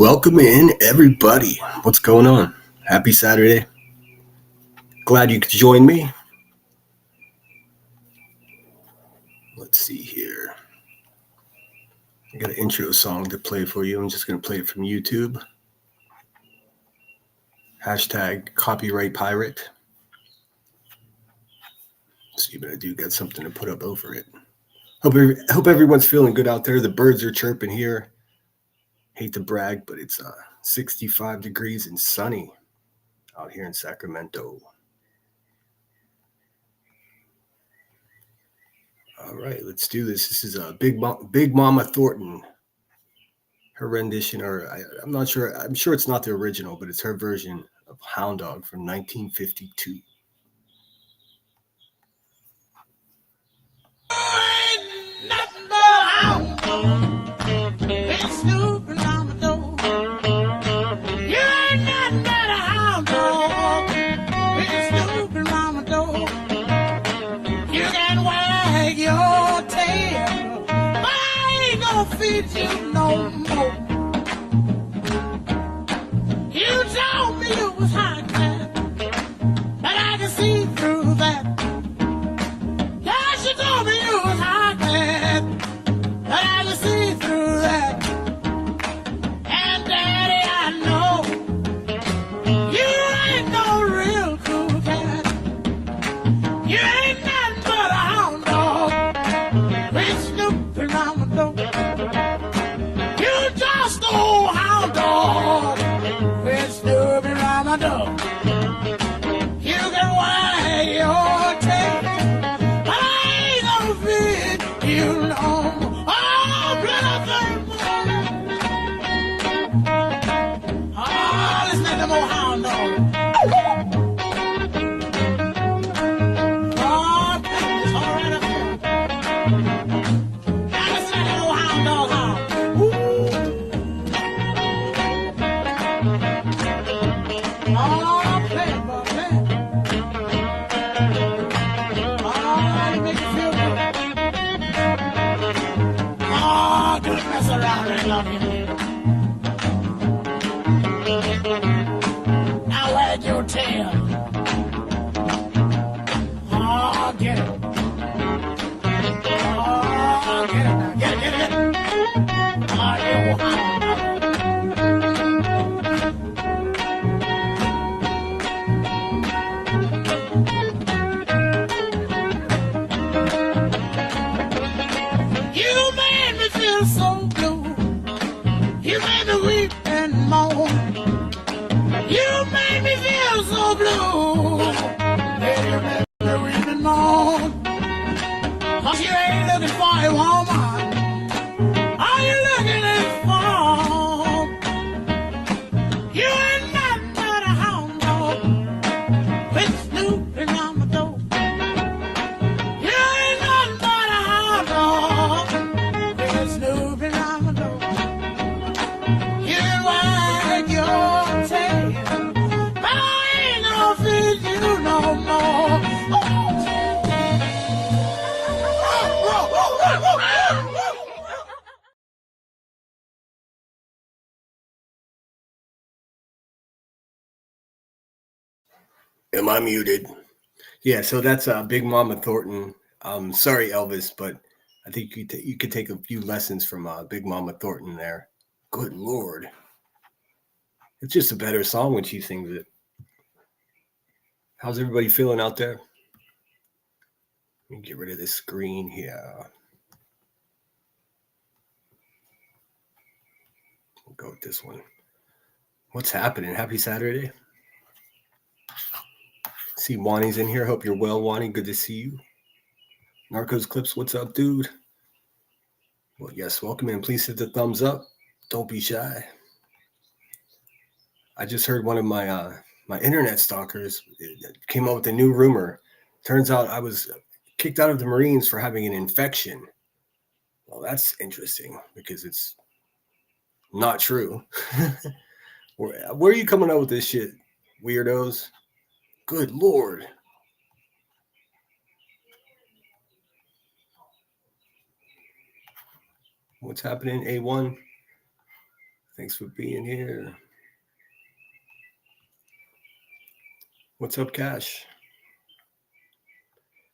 Welcome in, everybody. What's going on? Happy Saturday. Glad you could join me. Let's see here. I got an intro song to play for you. I'm just going to play it from YouTube. Hashtag copyright pirate. Let's see, but I do got something to put up over it. Hope everyone's feeling good out there. The birds are chirping here. Hate to brag, but it's 65 degrees and sunny out here in Sacramento. All right, let's do this. This is Big Mama Thornton. Her rendition, I'm not sure. I'm sure it's not the original, but it's her version of Hound Dog from 1952. Feed you no more. You told me it was hot, but I can see through that. Yes, you told me it was hot, but I can see through that. And Daddy, I know you ain't no real cool cat. You ain't nothing but a hound dog with Snoop around the door. Hound dog, with Snoopy around my door. You can wag your tail, but I ain't gonna feed you no more. Oh, brother, oh, listen to them old hound dogs. Oh, it's all right up here. Now listen to them old hound dogs, hound. Ooh. Oh, play it, boy, play it. Oh, you make me feel good. Oh, don't mess around and love you. Now wag your tail. Oh, get it. Oh, get it now. Get it. Oh, you hound dog. So blue, you made me weep and moan. You made me feel so blue, yeah, you made me weep and moan. 'Cause you ain't looking for a woman, are you looking for? You ain't nothing but a hound dog with Snoop around my door. You ain't nothing but a hound dog. Snoopy around my door. You wag your tail, but I ain't gonna feed you no more. Am I muted? Yeah, so that's Big Mama Thornton. Sorry, Elvis, but I think you could take a few lessons from Big Mama Thornton there. Good Lord. It's just a better song when she sings it. How's everybody feeling out there? Let me get rid of this screen here. We'll go with this one. What's happening? Happy Saturday. See Wani's in here. Hope you're well, Wani. Good to see you. Narcos Clips, what's up, dude? Well, yes, welcome in. Please hit the thumbs up. Don't be shy. I just heard one of my my internet stalkers came up with a new rumor. Turns out I was kicked out of the Marines for having an infection. Well, that's interesting because it's not true. Where are you coming up with this shit, weirdos? Good Lord. What's happening, A1? Thanks for being here. What's up, Cash?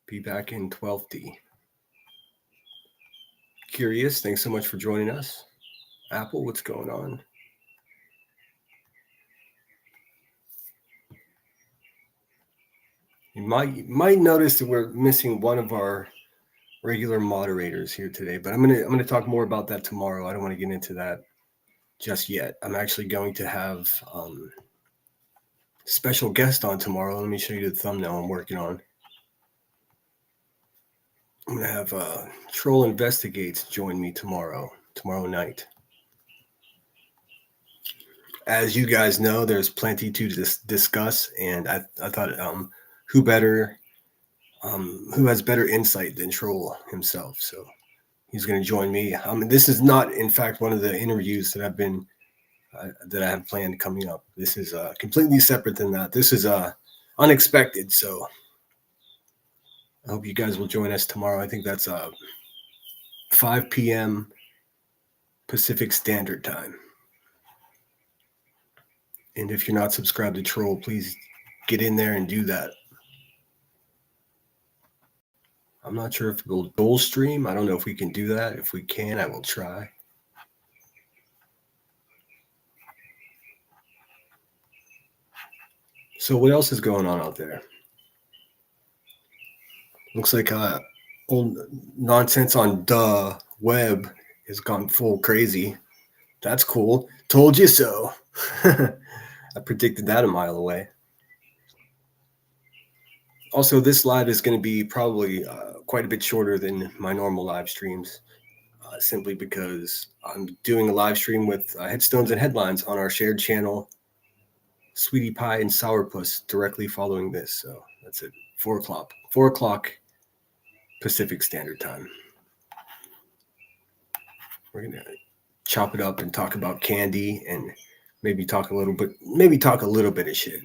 Be back in 12D. Curious, thanks so much for joining us. Apple, what's going on? You might notice that we're missing one of our regular moderators here today, but I'm gonna talk more about that tomorrow. I don't want to get into that just yet. I'm actually going to have special guest on tomorrow. Let me show you the thumbnail I'm working on. I'm gonna have Troll Investigates join me tomorrow night. As you guys know, there's plenty to discuss, and I thought who has better insight than Troll himself. So he's going to join me. This is not, in fact, one of the interviews that I have planned coming up. This is completely separate than that. This is unexpected. So I hope you guys will join us tomorrow. I think that's 5 p.m. Pacific Standard Time. And if you're not subscribed to Troll, please get in there and do that. I'm not sure if we'll dual stream. I don't know if we can do that. If we can, I will try. So what else is going on out there? Looks like old nonsense on the web has gone full crazy. That's cool. Told you so. I predicted that a mile away. Also, this live is going to be probably quite a bit shorter than my normal live streams, simply because I'm doing a live stream with Headstones and Headlines on our shared channel, Sweetie Pie and Sourpuss, directly following this. So that's at 4 o'clock. 4 o'clock Pacific Standard Time. We're going to chop it up and talk about candy and maybe talk a little bit of shit.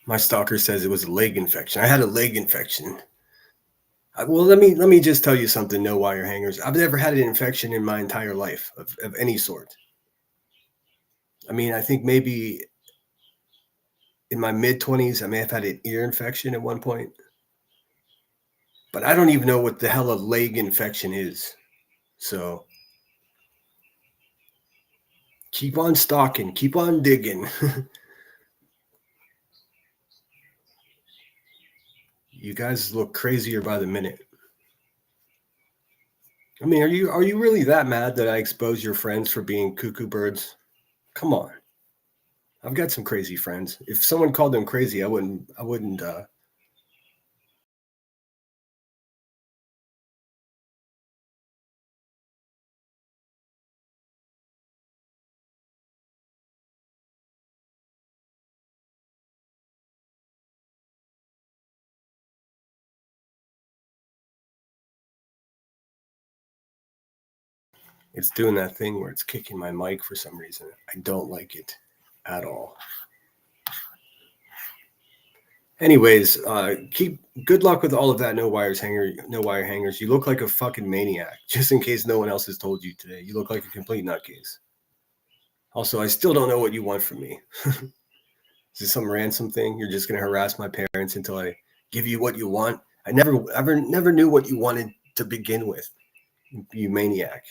My stalker says it was a leg infection. I had a leg infection. Well, let me just tell you something, no wire hangers. I've never had an infection in my entire life of any sort. I mean, I think maybe in my mid-20s, I may have had an ear infection at one point. But I don't even know what the hell a leg infection is. So keep on stalking, keep on digging. You guys look crazier by the minute. I mean, are you really that mad that I expose your friends for being cuckoo birds? Come on. I've got some crazy friends. If someone called them crazy, I wouldn't It's doing that thing where it's kicking my mic for some reason. I don't like it at all. Anyways, good luck with all of that. No wire hangers. You look like a fucking maniac. Just in case no one else has told you today, you look like a complete nutcase. Also, I still don't know what you want from me. Is this some ransom thing? You're just gonna harass my parents until I give you what you want? I never knew what you wanted to begin with. You maniac.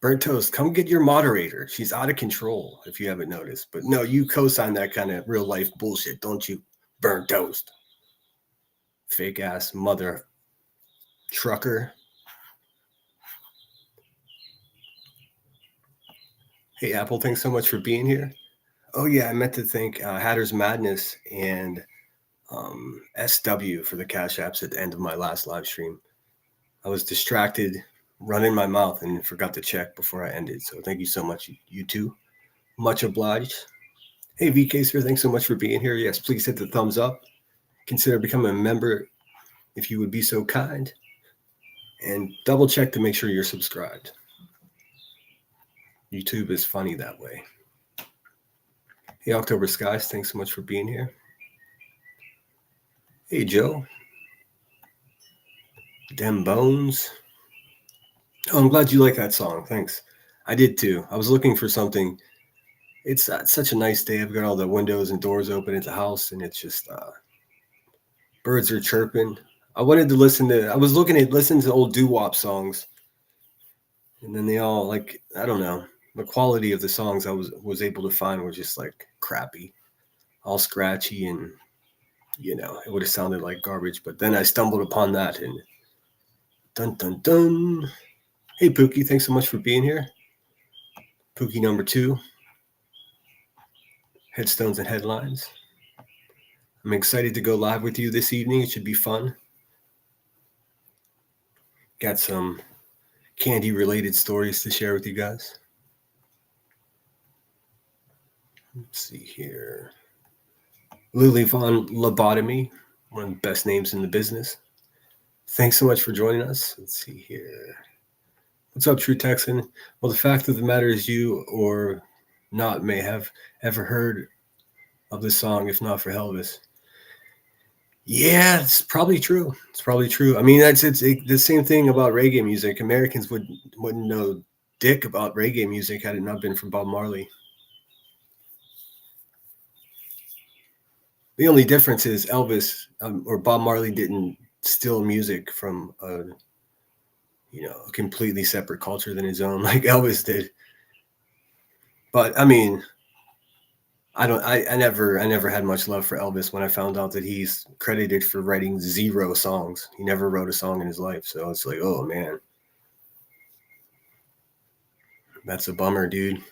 Burnt Toast, come get your moderator. She's out of control, if you haven't noticed. But no, you co-sign that kind of real life bullshit, don't you? Burnt Toast. Fake ass mother trucker. Hey, Apple, thanks so much for being here. Oh, yeah, I meant to thank Hatter's Madness and SW for the Cash Apps at the end of my last live stream. I was distracted, running my mouth, and forgot to check before I ended. So thank you so much, you two. Much obliged. Hey, VK Sir, thanks so much for being here. Yes, please hit the thumbs up. Consider becoming a member if you would be so kind. And double check to make sure you're subscribed. YouTube is funny that way. Hey, October Skies, thanks so much for being here. Hey, Joe. Dem Bones. Oh, I'm glad you like that song. Thanks. I did too. I was looking for something. It's such a nice day. I've got all the windows and doors open at the house, and it's just birds are chirping. I wanted to listen to. I was listening to old doo-wop songs, and then they all like I don't know. The quality of the songs I was able to find were just like crappy, all scratchy, and it would have sounded like garbage. But then I stumbled upon that, and dun dun dun. Hey Pookie, thanks so much for being here. Pookie number 2. Headstones and Headlines. I'm excited to go live with you this evening. It should be fun. Got some candy related stories to share with you guys. Let's see here. Lily Von Lobotomy, one of the best names in the business. Thanks so much for joining us. Let's see here. What's up, True Texan? Well, the fact of the matter is you or not may have ever heard of this song, if not for Elvis. Yeah, it's probably true. It's probably true. I mean, it's the same thing about reggae music. Americans wouldn't know dick about reggae music had it not been for Bob Marley. The only difference is Elvis or Bob Marley didn't steal music from a completely separate culture than his own, like Elvis did. But I mean, I never had much love for Elvis when I found out that he's credited for writing 0 songs. He never wrote a song in his life. So it's like, oh man, that's a bummer, dude.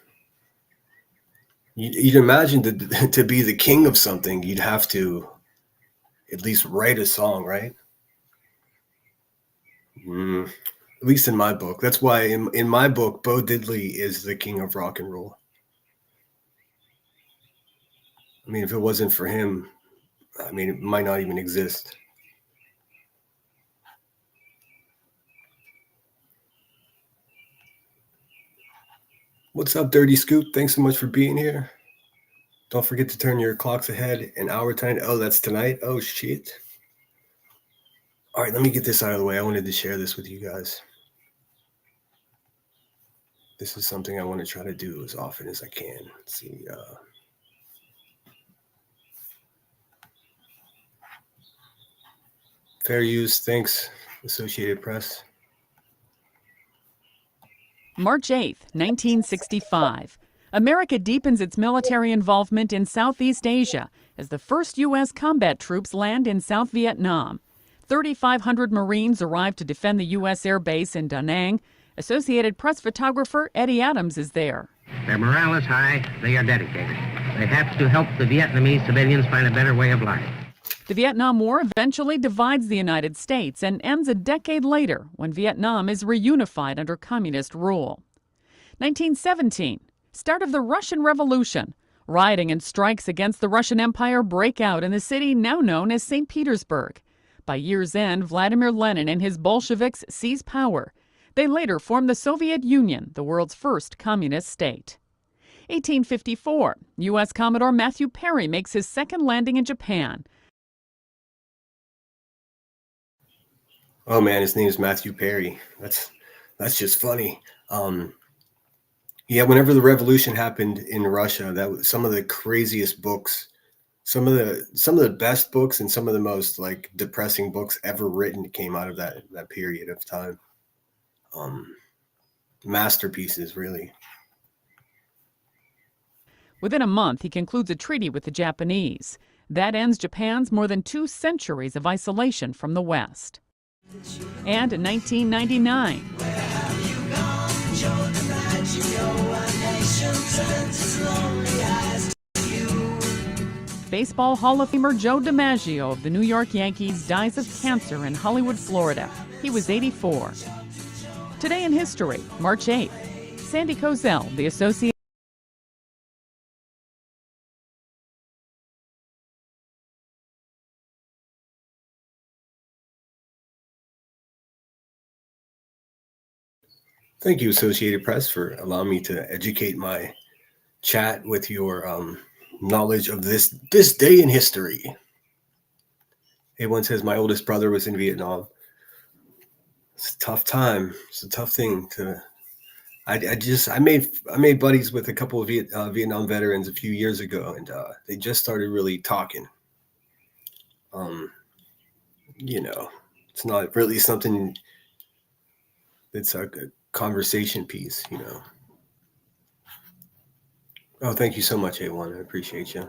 You'd imagine to be the king of something, you'd have to at least write a song, right? At least in my book. That's why in my book, Bo Diddley is the king of rock and roll. I mean, if it wasn't for him, I mean, it might not even exist. What's up, Dirty Scoop? Thanks so much for being here. Don't forget to turn your clocks ahead an hour tonight. Oh, that's tonight? Oh, shit. All right, let me get this out of the way. I wanted to share this with you guys. This is something I want to try to do as often as I can. Let's see. Fair use. Thanks, Associated Press. March 8, 1965. America deepens its military involvement in Southeast Asia as the first U.S. combat troops land in South Vietnam. 3,500 Marines arrive to defend the U.S. Air Base in Da Nang. Associated Press photographer Eddie Adams is there. Their morale is high. They are dedicated. They have to help the Vietnamese civilians find a better way of life. The Vietnam War eventually divides the United States and ends a decade later when Vietnam is reunified under communist rule. 1917, start of the Russian Revolution. Rioting and strikes against the Russian Empire break out in the city now known as St. Petersburg. By year's end, Vladimir Lenin and his Bolsheviks seize power. They later form the Soviet Union, the world's first communist state. 1854, U.S. Commodore Matthew Perry makes his second landing in Japan. Oh man, his name is Matthew Perry. That's just funny. Yeah, whenever the revolution happened in Russia, that was some of the craziest books, some of the best books, and some of the most like depressing books ever written came out of that period of time. Masterpieces, really. Within a month, he concludes a treaty with the Japanese. That ends Japan's more than 2 centuries of isolation from the West. And in 1999, Baseball Hall of Famer Joe DiMaggio of the New York Yankees dies of cancer in Hollywood, Florida. He was 84. Today in history, March 8th, Sandy Kozel, the Associated Thank you, Associated Press, for allowing me to educate my chat with your knowledge of this day in history. A1 says my oldest brother was in Vietnam. It's a tough time. It's a tough thing to. I made buddies with a couple of Vietnam veterans a few years ago, and they just started really talking. You know, it's not really something that's a conversation piece. You know. Oh, thank you so much, A1. I appreciate you.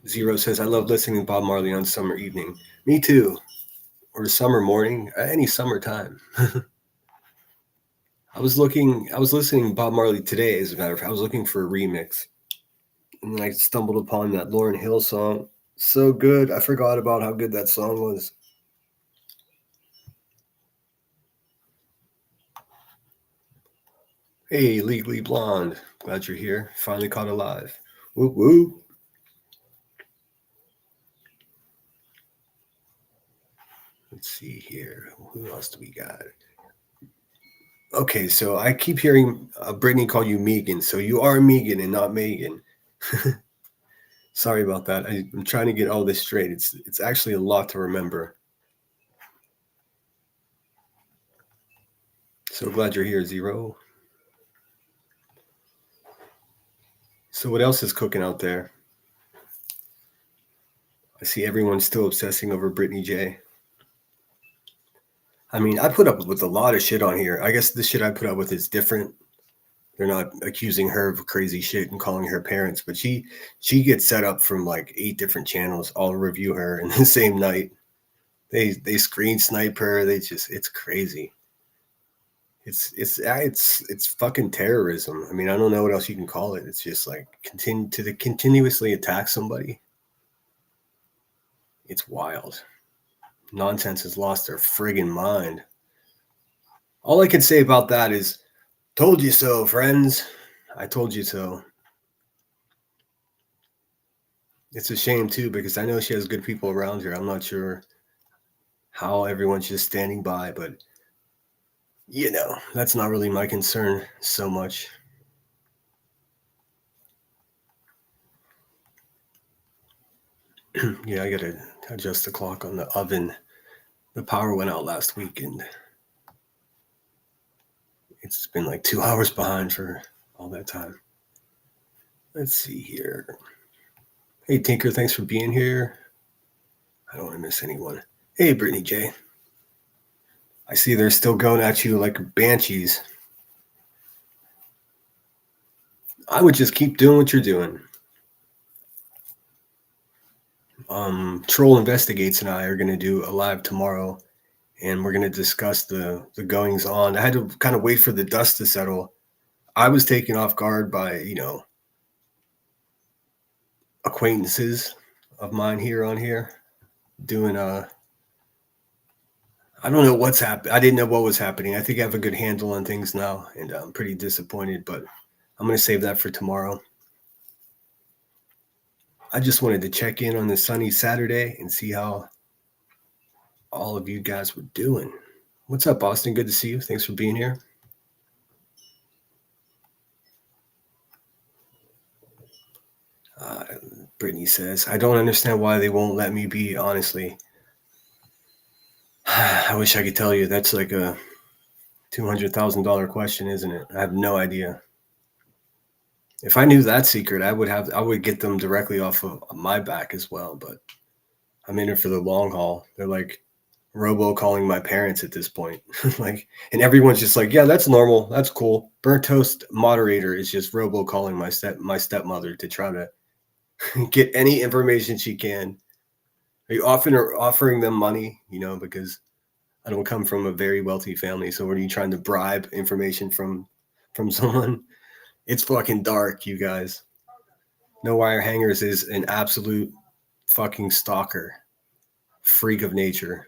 Zero says I love listening to Bob Marley on summer evening. Me too. Or summer morning, any summertime. I was listening to Bob Marley today, as a matter of fact. I was looking for a remix. And then I stumbled upon that Lauryn Hill song. So good. I forgot about how good that song was. Hey, Legally Blonde. Glad you're here. Finally caught alive. Whoop whoop. Let's see here. Who else do we got? Okay, so I keep hearing Brittany call you Megan. So you are Megan and not Megan. Sorry about that. I'm trying to get all this straight. It's actually a lot to remember. So glad you're here, Zero. So what else is cooking out there? I see everyone's still obsessing over Brittany J. I mean, I put up with a lot of shit on here. I guess the shit I put up with is different. They're not accusing her of crazy shit and calling her parents, but she gets set up from like 8 different channels, all review her in the same night. They screen snipe her. It's crazy. It's fucking terrorism. I mean, I don't know what else you can call it. It's just like continuously attack somebody. It's wild. Nonsense has lost their friggin' mind. All I can say about that is, told you so, friends. I told you so. It's a shame too, because I know she has good people around her. I'm not sure how everyone's just standing by, but you know, that's not really my concern so much. Yeah, I gotta adjust the clock on the oven. The power went out last week and it's been like 2 hours behind for all that time. Let's see here. Hey, Tinker, thanks for being here. I don't want to miss anyone. Hey, Brittany J. I see they're still going at you like banshees. I would just keep doing what you're doing. Troll Investigates and I are going to do a live tomorrow, and we're going to discuss the goings on. I had to kind of wait for the dust to settle. I was taken off guard by, acquaintances of mine here on here doing I don't know what's happening. I didn't know what was happening. I think I have a good handle on things now, and I'm pretty disappointed, but I'm going to save that for tomorrow. I just wanted to check in on this sunny Saturday and see how all of you guys were doing. What's up, Boston? Good to see you. Thanks for being here. Brittany says, I don't understand why they won't let me be, honestly. I wish I could tell you. That's like a $200,000 question, isn't it? I have no idea. If I knew that secret, I would get them directly off of my back as well, but I'm in it for the long haul. They're like robo calling my parents at this point. Like, and everyone's just like, yeah, that's normal. That's cool. Burnt Toast moderator is just robo calling my stepmother to try to get any information she can. Are often offering them money, because I don't come from a very wealthy family. So when are you trying to bribe information from someone? It's fucking dark, you guys. No Wire Hangers is an absolute fucking stalker, freak of nature.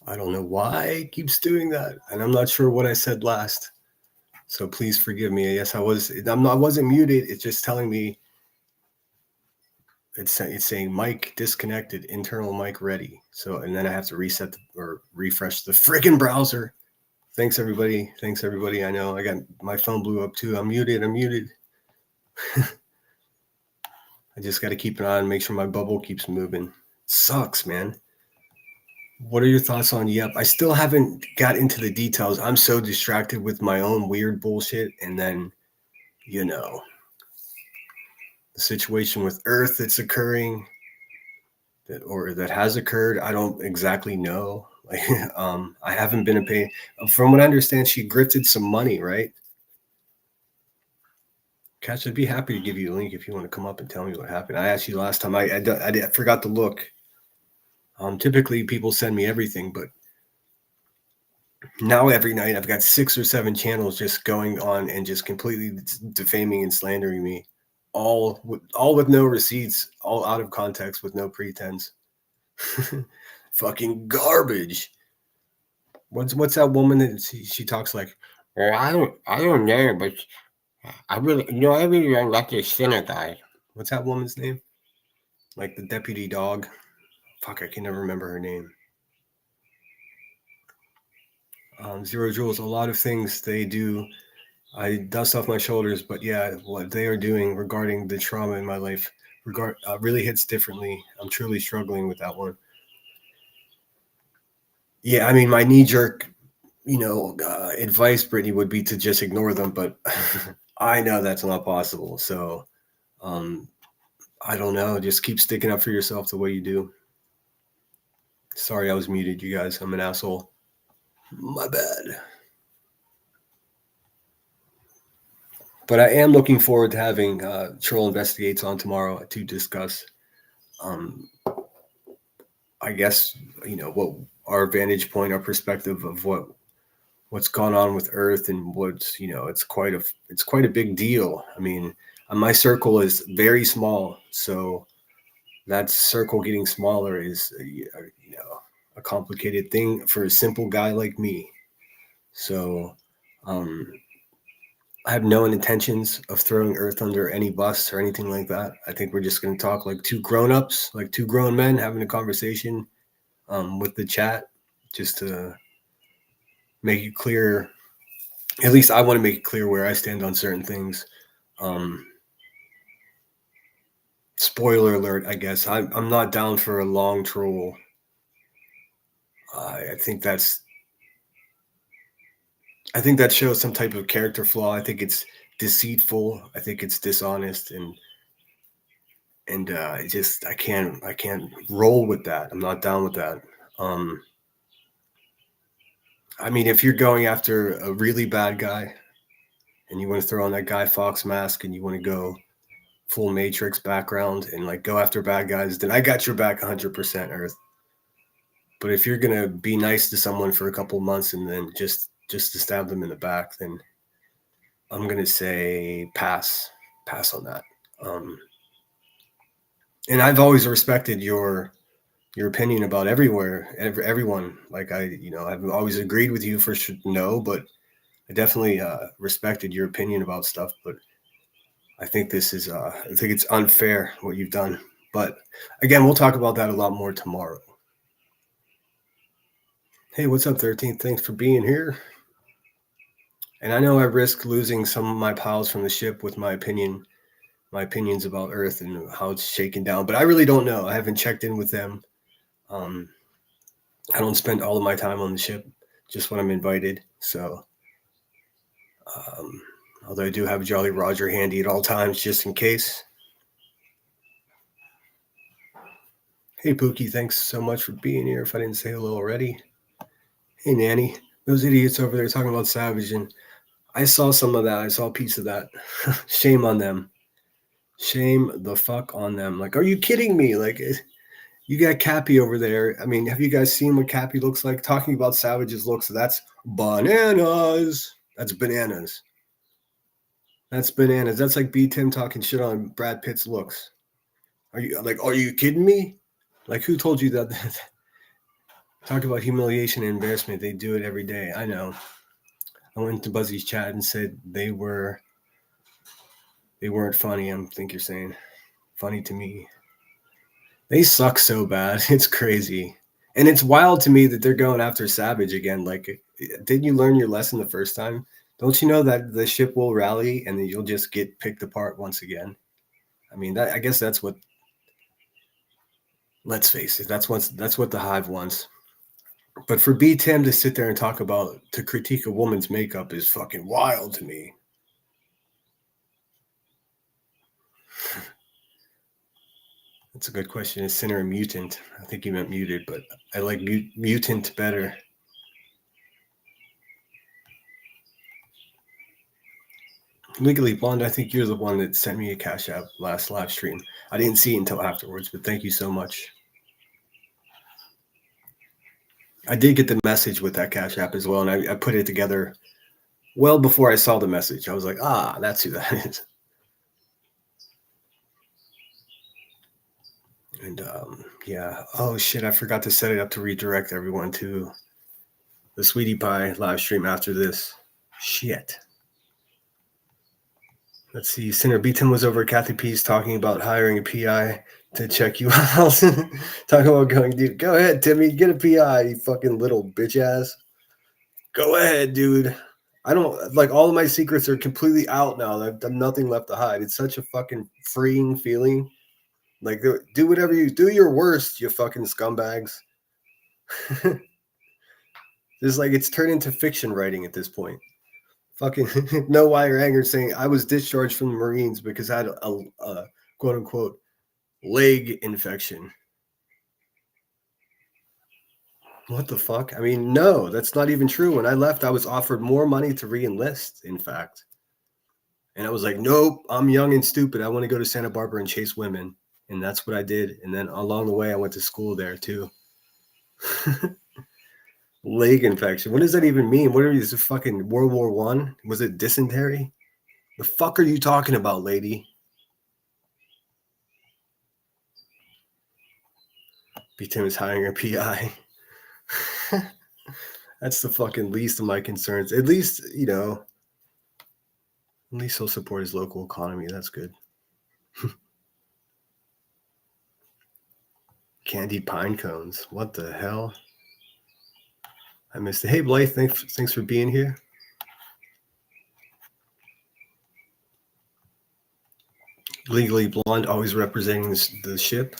I don't know why it keeps doing that, and I'm not sure what I said last. So please forgive me. Yes, I wasn't muted. It's just telling me it's saying mic disconnected, internal mic ready. So, and then I have to reset or refresh the friggin' browser. Thanks everybody. I know I got my phone blew up too. I'm muted. I just got to keep an eye and make sure my bubble keeps moving. It sucks, man. What are your thoughts on Yep? I still haven't got into the details. I'm so distracted with my own weird bullshit. And then, the situation with Earth that's occurring that has occurred. I don't exactly know. Like, I haven't been a pain. From what I understand, she grifted some money, right? Cash, I'd be happy to give you a link if you want to come up and tell me what happened. I asked you last time. I forgot to look. Typically, people send me everything, but now every night I've got 6 or 7 channels just going on and just completely defaming and slandering me, all with no receipts, all out of context with no pretense. Fucking garbage. What's that woman that she talks like? Well, I don't know, but I really don't like this Sinner guy. What's that woman's name? Like the deputy dog. Fuck, I can never remember her name. Zero Joules, a lot of things they do, I dust off my shoulders, but yeah, what they are doing regarding the trauma in my life really hits differently. I'm truly struggling with that one. Yeah, I mean, my knee-jerk, advice, Brittany, would be to just ignore them, but I know that's not possible. So, I don't know. Just keep sticking up for yourself the way you do. Sorry, I was muted, you guys. I'm an asshole. My bad. But I am looking forward to having Troll Investigates on tomorrow to discuss, I guess, what our vantage point, our perspective of what's gone on with Earth, and what's, it's quite a big deal. I mean, my circle is very small, so that circle getting smaller is, a complicated thing for a simple guy like me. So, I have no intentions of throwing Earth under any bus or anything like that. I think we're just going to talk like two grown-ups, like two grown men having a conversation with the chat, just to make it clear. At least I want to make it clear where I stand on certain things. Spoiler alert, I guess. I'm not down for a long troll. I think that shows some type of character flaw. I think it's deceitful. I think it's dishonest, and I can't roll with that. I'm not down with that. I mean, if you're going after a really bad guy and you want to throw on that Guy Fawkes mask and you want to go full Matrix background and like go after bad guys, then I got your back 100%, Earth. But if you're going to be nice to someone for a couple months and then just to stab them in the back, then I'm going to say pass on that. And I've always respected your opinion about everyone. Like I've always agreed with you for no, but I definitely respected your opinion about stuff. But I think I think it's unfair what you've done. But again, we'll talk about that a lot more tomorrow. Hey, what's up, 13th? Thanks for being here. And I know I risk losing some of my pals from the ship with my opinions about Earth and how it's shaken down, but I really don't know. I haven't checked in with them. I don't spend all of my time on the ship, just when I'm invited. So, although I do have Jolly Roger handy at all times, just in case. Hey, Pookie, thanks so much for being here. If I didn't say hello already. Hey, Nanny. Those idiots over there talking about Savage, and I saw some of that. I saw a piece of that. Shame on them. Shame the fuck on them. Like, are you kidding me? Like, you got Cappy over there. I mean, have you guys seen what Cappy looks like? Talking about Savage's looks, that's bananas. That's bananas. That's bananas. That's like B. Tim talking shit on Brad Pitt's looks. Are you kidding me? Like, who told you that? Talk about humiliation and embarrassment. They do it every day. I know. I went to Buzzy's chat and said they weren't funny. I think you're saying funny to me. They suck so bad. It's crazy. And it's wild to me that they're going after Savage again. Like, didn't you learn your lesson the first time? Don't you know that the ship will rally and then you'll just get picked apart once again? I mean, I guess that's what. Let's face it. That's what the Hive wants. But for B Tim to sit there and to critique a woman's makeup is fucking wild to me. That's a good question. Is Sinner a mutant? I think he meant muted, but I like mutant better. Legally Blonde, I think you're the one that sent me a Cash App last live stream. I didn't see it until afterwards, but thank you so much. I did get the message with that Cash App as well, and I put it together well before I saw the message. I was like, that's who that is. And yeah. Oh shit, I forgot to set it up to redirect everyone to the Sweetie Pie live stream after this. Shit. Let's see. Sinner Beaton was over at Kathy P's talking about hiring a PI to check you out. Talking about going, dude. Go ahead, Timmy. Get a PI, you fucking little bitch ass. Go ahead, dude. I don't like all of my secrets are completely out now. I've done nothing left to hide. It's such a fucking freeing feeling. Like, do whatever do your worst, you fucking scumbags. It's like it's turned into fiction writing at this point. Fucking No Wire Anger saying I was discharged from the Marines because I had a quote unquote leg infection. What the fuck? I mean, no, that's not even true. When I left, I was offered more money to re-enlist, in fact. And I was like, nope, I'm young and stupid. I want to go to Santa Barbara and chase women. And that's what I did. And then along the way, I went to school there too. Leg infection. What does that even mean? What are you, fucking World War I? Was it dysentery? The fuck are you talking about, lady? B-Tim is hiring a PI. That's the fucking least of my concerns. At least, at least he'll support his local economy. That's good. Candied pine cones. What the hell? I missed it. Hey, Blythe, thanks for being here. Legally Blonde, always representing the ship.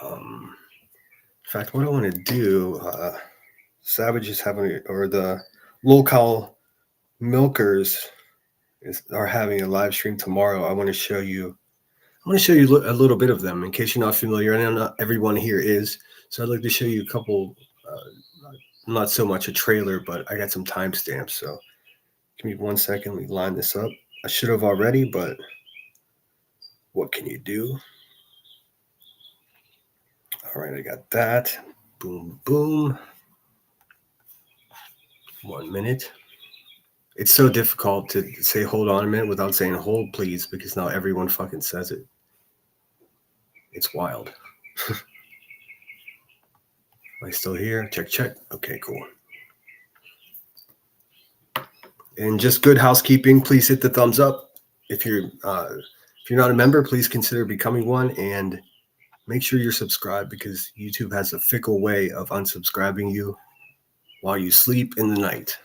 In fact, what I want to do, Savage is having, or the local milkers are having a live stream tomorrow. I want to show you a little bit of them in case you're not familiar. And not everyone here is. So I'd like to show you a couple, not so much a trailer, but I got some timestamps. So give me 1 second. Let me line this up. I should have already, but what can you do? All right, I got that. Boom, boom. 1 minute. It's so difficult to say hold on a minute without saying hold, please, because now everyone fucking says it. It's wild. Am I still here? Check, check. Okay, cool. And just good housekeeping, please hit the thumbs up. If you're not a member, please consider becoming one, and make sure you're subscribed because YouTube has a fickle way of unsubscribing you while you sleep in the night.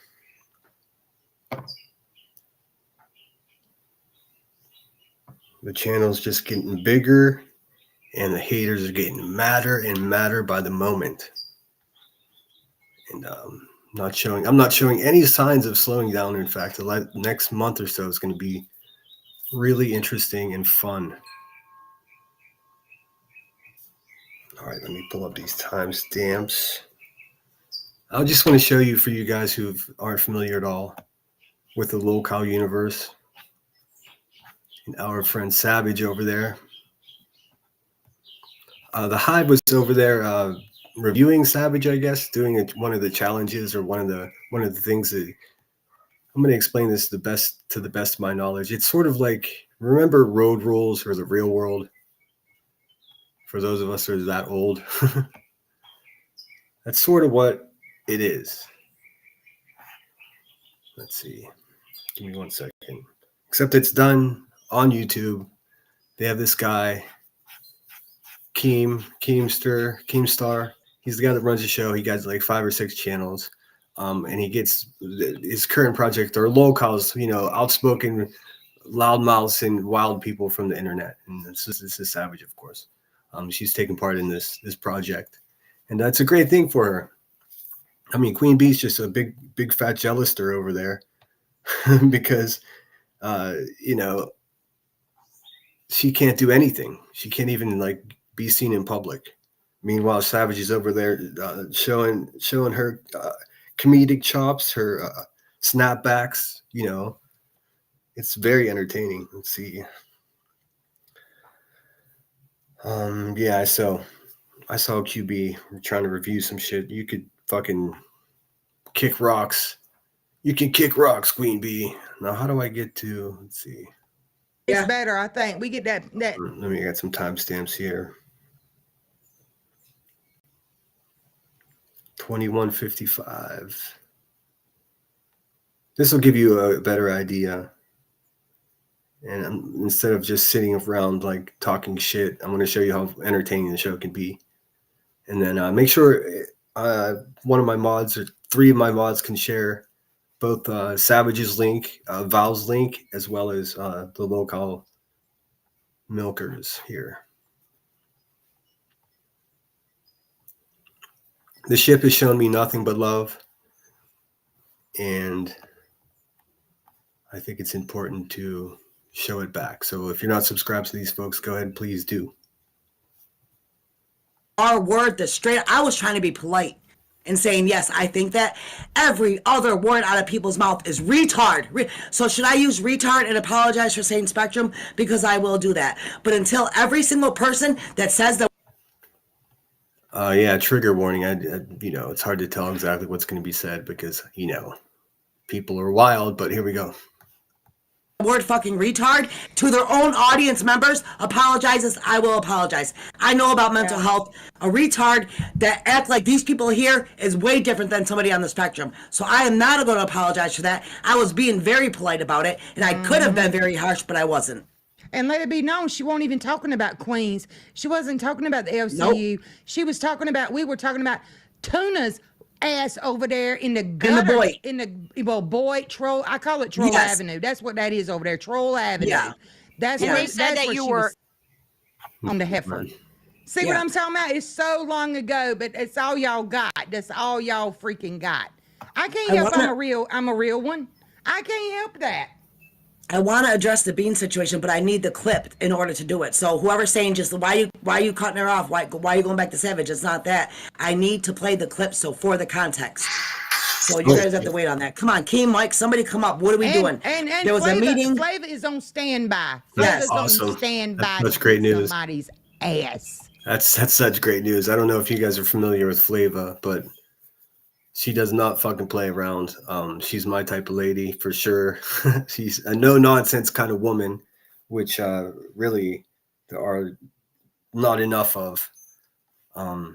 The channel's just getting bigger and the haters are getting madder and madder by the moment. And I'm not showing any signs of slowing down. In fact, the next month or so is going to be really interesting and fun. All right, let me pull up these timestamps. I just want to show you, for you guys who aren't familiar at all with the local universe, and our friend Savage over there. The Hive was over there reviewing Savage, I guess, doing one of the challenges or one of the things that I'm going to explain this to the best of my knowledge. It's sort of like, remember Road Rules or The Real World? For those of us who are that old. That's sort of what it is. Let's see. Give me 1 second. Except it's done on YouTube. They have this guy, Keemstar. He's the guy that runs the show. He got like 5 or 6 channels. And he gets his current project are locals, outspoken, loudmouths and wild people from the internet. And this is Savage, of course. She's taking part in this project. And that's a great thing for her. I mean, Queen Bee's just a big fat jealouster over there because, she can't do anything. She can't even like be seen in public. Meanwhile, Savage is over there showing her comedic chops, her snapbacks. It's very entertaining. Let's see. Yeah, I saw QB trying to review some shit. You could fucking kick rocks. You can kick rocks, Queen Bee. Now, how do I get to? Let's see. It's better, I think. We get that. Let me get some timestamps here. 21:55. This will give you a better idea. And instead of just sitting around like talking shit, I'm going to show you how entertaining the show can be. And then make sure one of my mods or 3 of my mods can share both Savage's link, Val's link, as well as the local milkers here. The ship has shown me nothing but love. And I think it's important to show it back. So if you're not subscribed to these folks, go ahead and please do. Our word, the straight, I was trying to be polite and saying, yes, I think that. Every other word out of people's mouth is retard. So should I use retard and apologize for saying spectrum? Because I will do that. But until every single person that says that. Yeah, trigger warning. It's hard to tell exactly what's going to be said because, people are wild, but here we go. Word fucking retard to their own audience members apologizes, I will apologize. I know about mental health. A retard that act like these people here is way different than somebody on the spectrum. So I am not going to apologize for that. I was being very polite about it, and I could have been very harsh, but I wasn't. And let it be known, she wasn't even talking about Queens. She wasn't talking about the LCU. Nope. We were talking about Tuna's ass over there in the gutter, Boyd Troll. I call it Troll Avenue. That's what that is over there, Troll Avenue. Yeah, that's and they said that you were on the heifer. See what I'm talking about? It's so long ago, but it's all y'all got. That's all y'all freaking got. I can't help. I'm a real one. I can't help that. I want to address the Bean situation, but I need the clip in order to do it. So whoever's saying just why are you cutting her off? Why are you going back to Savage? It's not that. I need to play the clip for the context. So you guys have to wait on that. Come on, Keem, Mike, somebody come up. What are we doing? And there was a meeting. Flava is on standby. Yes, awesome. On standby. That's great news. Somebody's ass. That's such great news. I don't know if you guys are familiar with Flava, but she does not fucking play around. She's my type of lady for sure. She's a no nonsense kind of woman, which really there are not enough of. And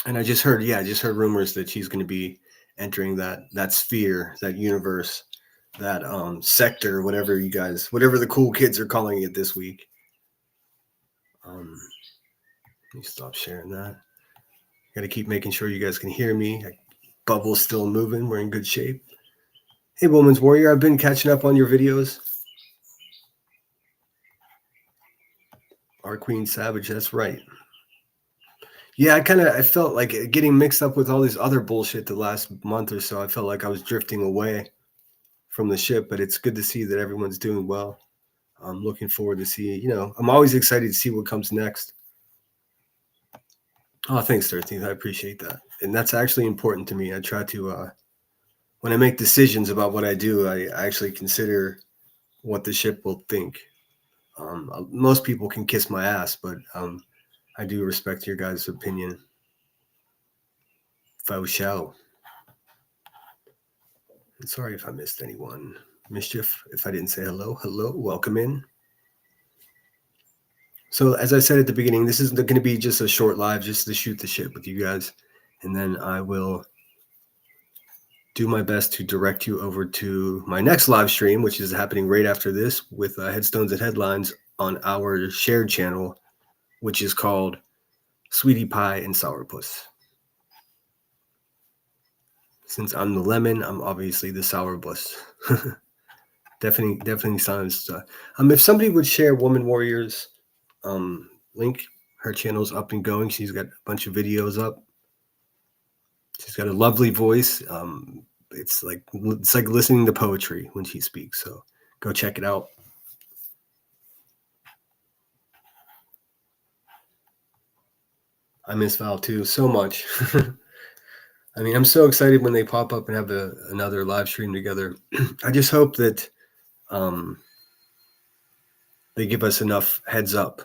I just heard rumors that she's going to be entering that sphere, that universe, that sector, whatever the cool kids are calling it this week. Let me stop sharing that. Got to keep making sure you guys can hear me. Bubble's still moving. We're in good shape. Hey, Woman's Warrior. I've been catching up on your videos. Our Queen Savage. That's right. Yeah, I felt like getting mixed up with all this other bullshit the last month or so. I felt like I was drifting away from the ship, but it's good to see that everyone's doing well. I'm looking forward to see, I'm always excited to see what comes next. Oh, thanks, 13th. I appreciate that. And that's actually important to me. I try to, when I make decisions about what I do, I actually consider what the ship will think. Most people can kiss my ass, but I do respect your guys' opinion. Faux show. And sorry if I missed anyone. Mischief, if I didn't say hello. Hello, welcome in. So as I said at the beginning, this is going to be just a short live just to shoot the shit with you guys and then I will do my best to direct you over to my next live stream, which is happening right after this with Headstones and Headlines on our shared channel, which is called Sweetie Pie and Sourpuss. Since I'm the lemon, I'm obviously the sourpuss. definitely sounds. If somebody would share Woman Warriors link, her channel's up and going. She's got a bunch of videos up. She's got a lovely voice. It's like listening to poetry when she speaks. So go check it out. I miss Val too so much. I mean, I'm so excited when they pop up and have another live stream together. I just hope that they give us enough heads up,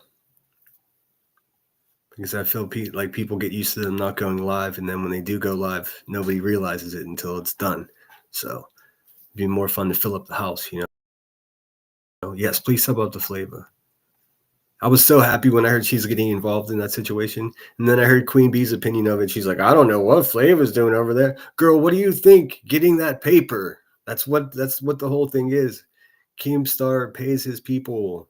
because I feel like people get used to them not going live, and then when they do go live, nobody realizes it until it's done. So it'd be more fun to fill up the house, you know. Yes, please sub up the Flavor. I was so happy when I heard she's getting involved in that situation. And then I heard Queen Bee's opinion of it. She's like, I don't know what Flavor's doing over there. Girl, what do you think? Getting that paper. That's what the whole thing is. Keemstar pays his people.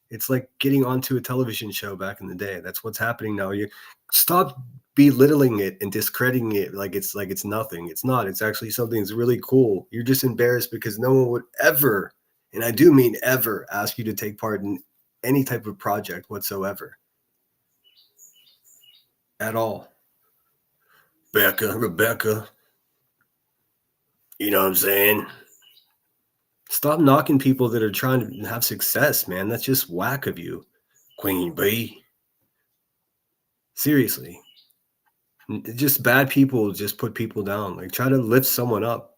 It's like getting onto a television show back in the day. That's what's happening now. You stop belittling it and discrediting it like it's nothing. It's not. It's actually something that's really cool. You're just embarrassed because no one would ever, and I do mean ever, ask you to take part in any type of project whatsoever at all. Rebecca, you know what I'm saying? Stop knocking people that are trying to have success, man. That's just whack of you, Queen Bee. Seriously. Just bad people just put people down. Like, try to lift someone up.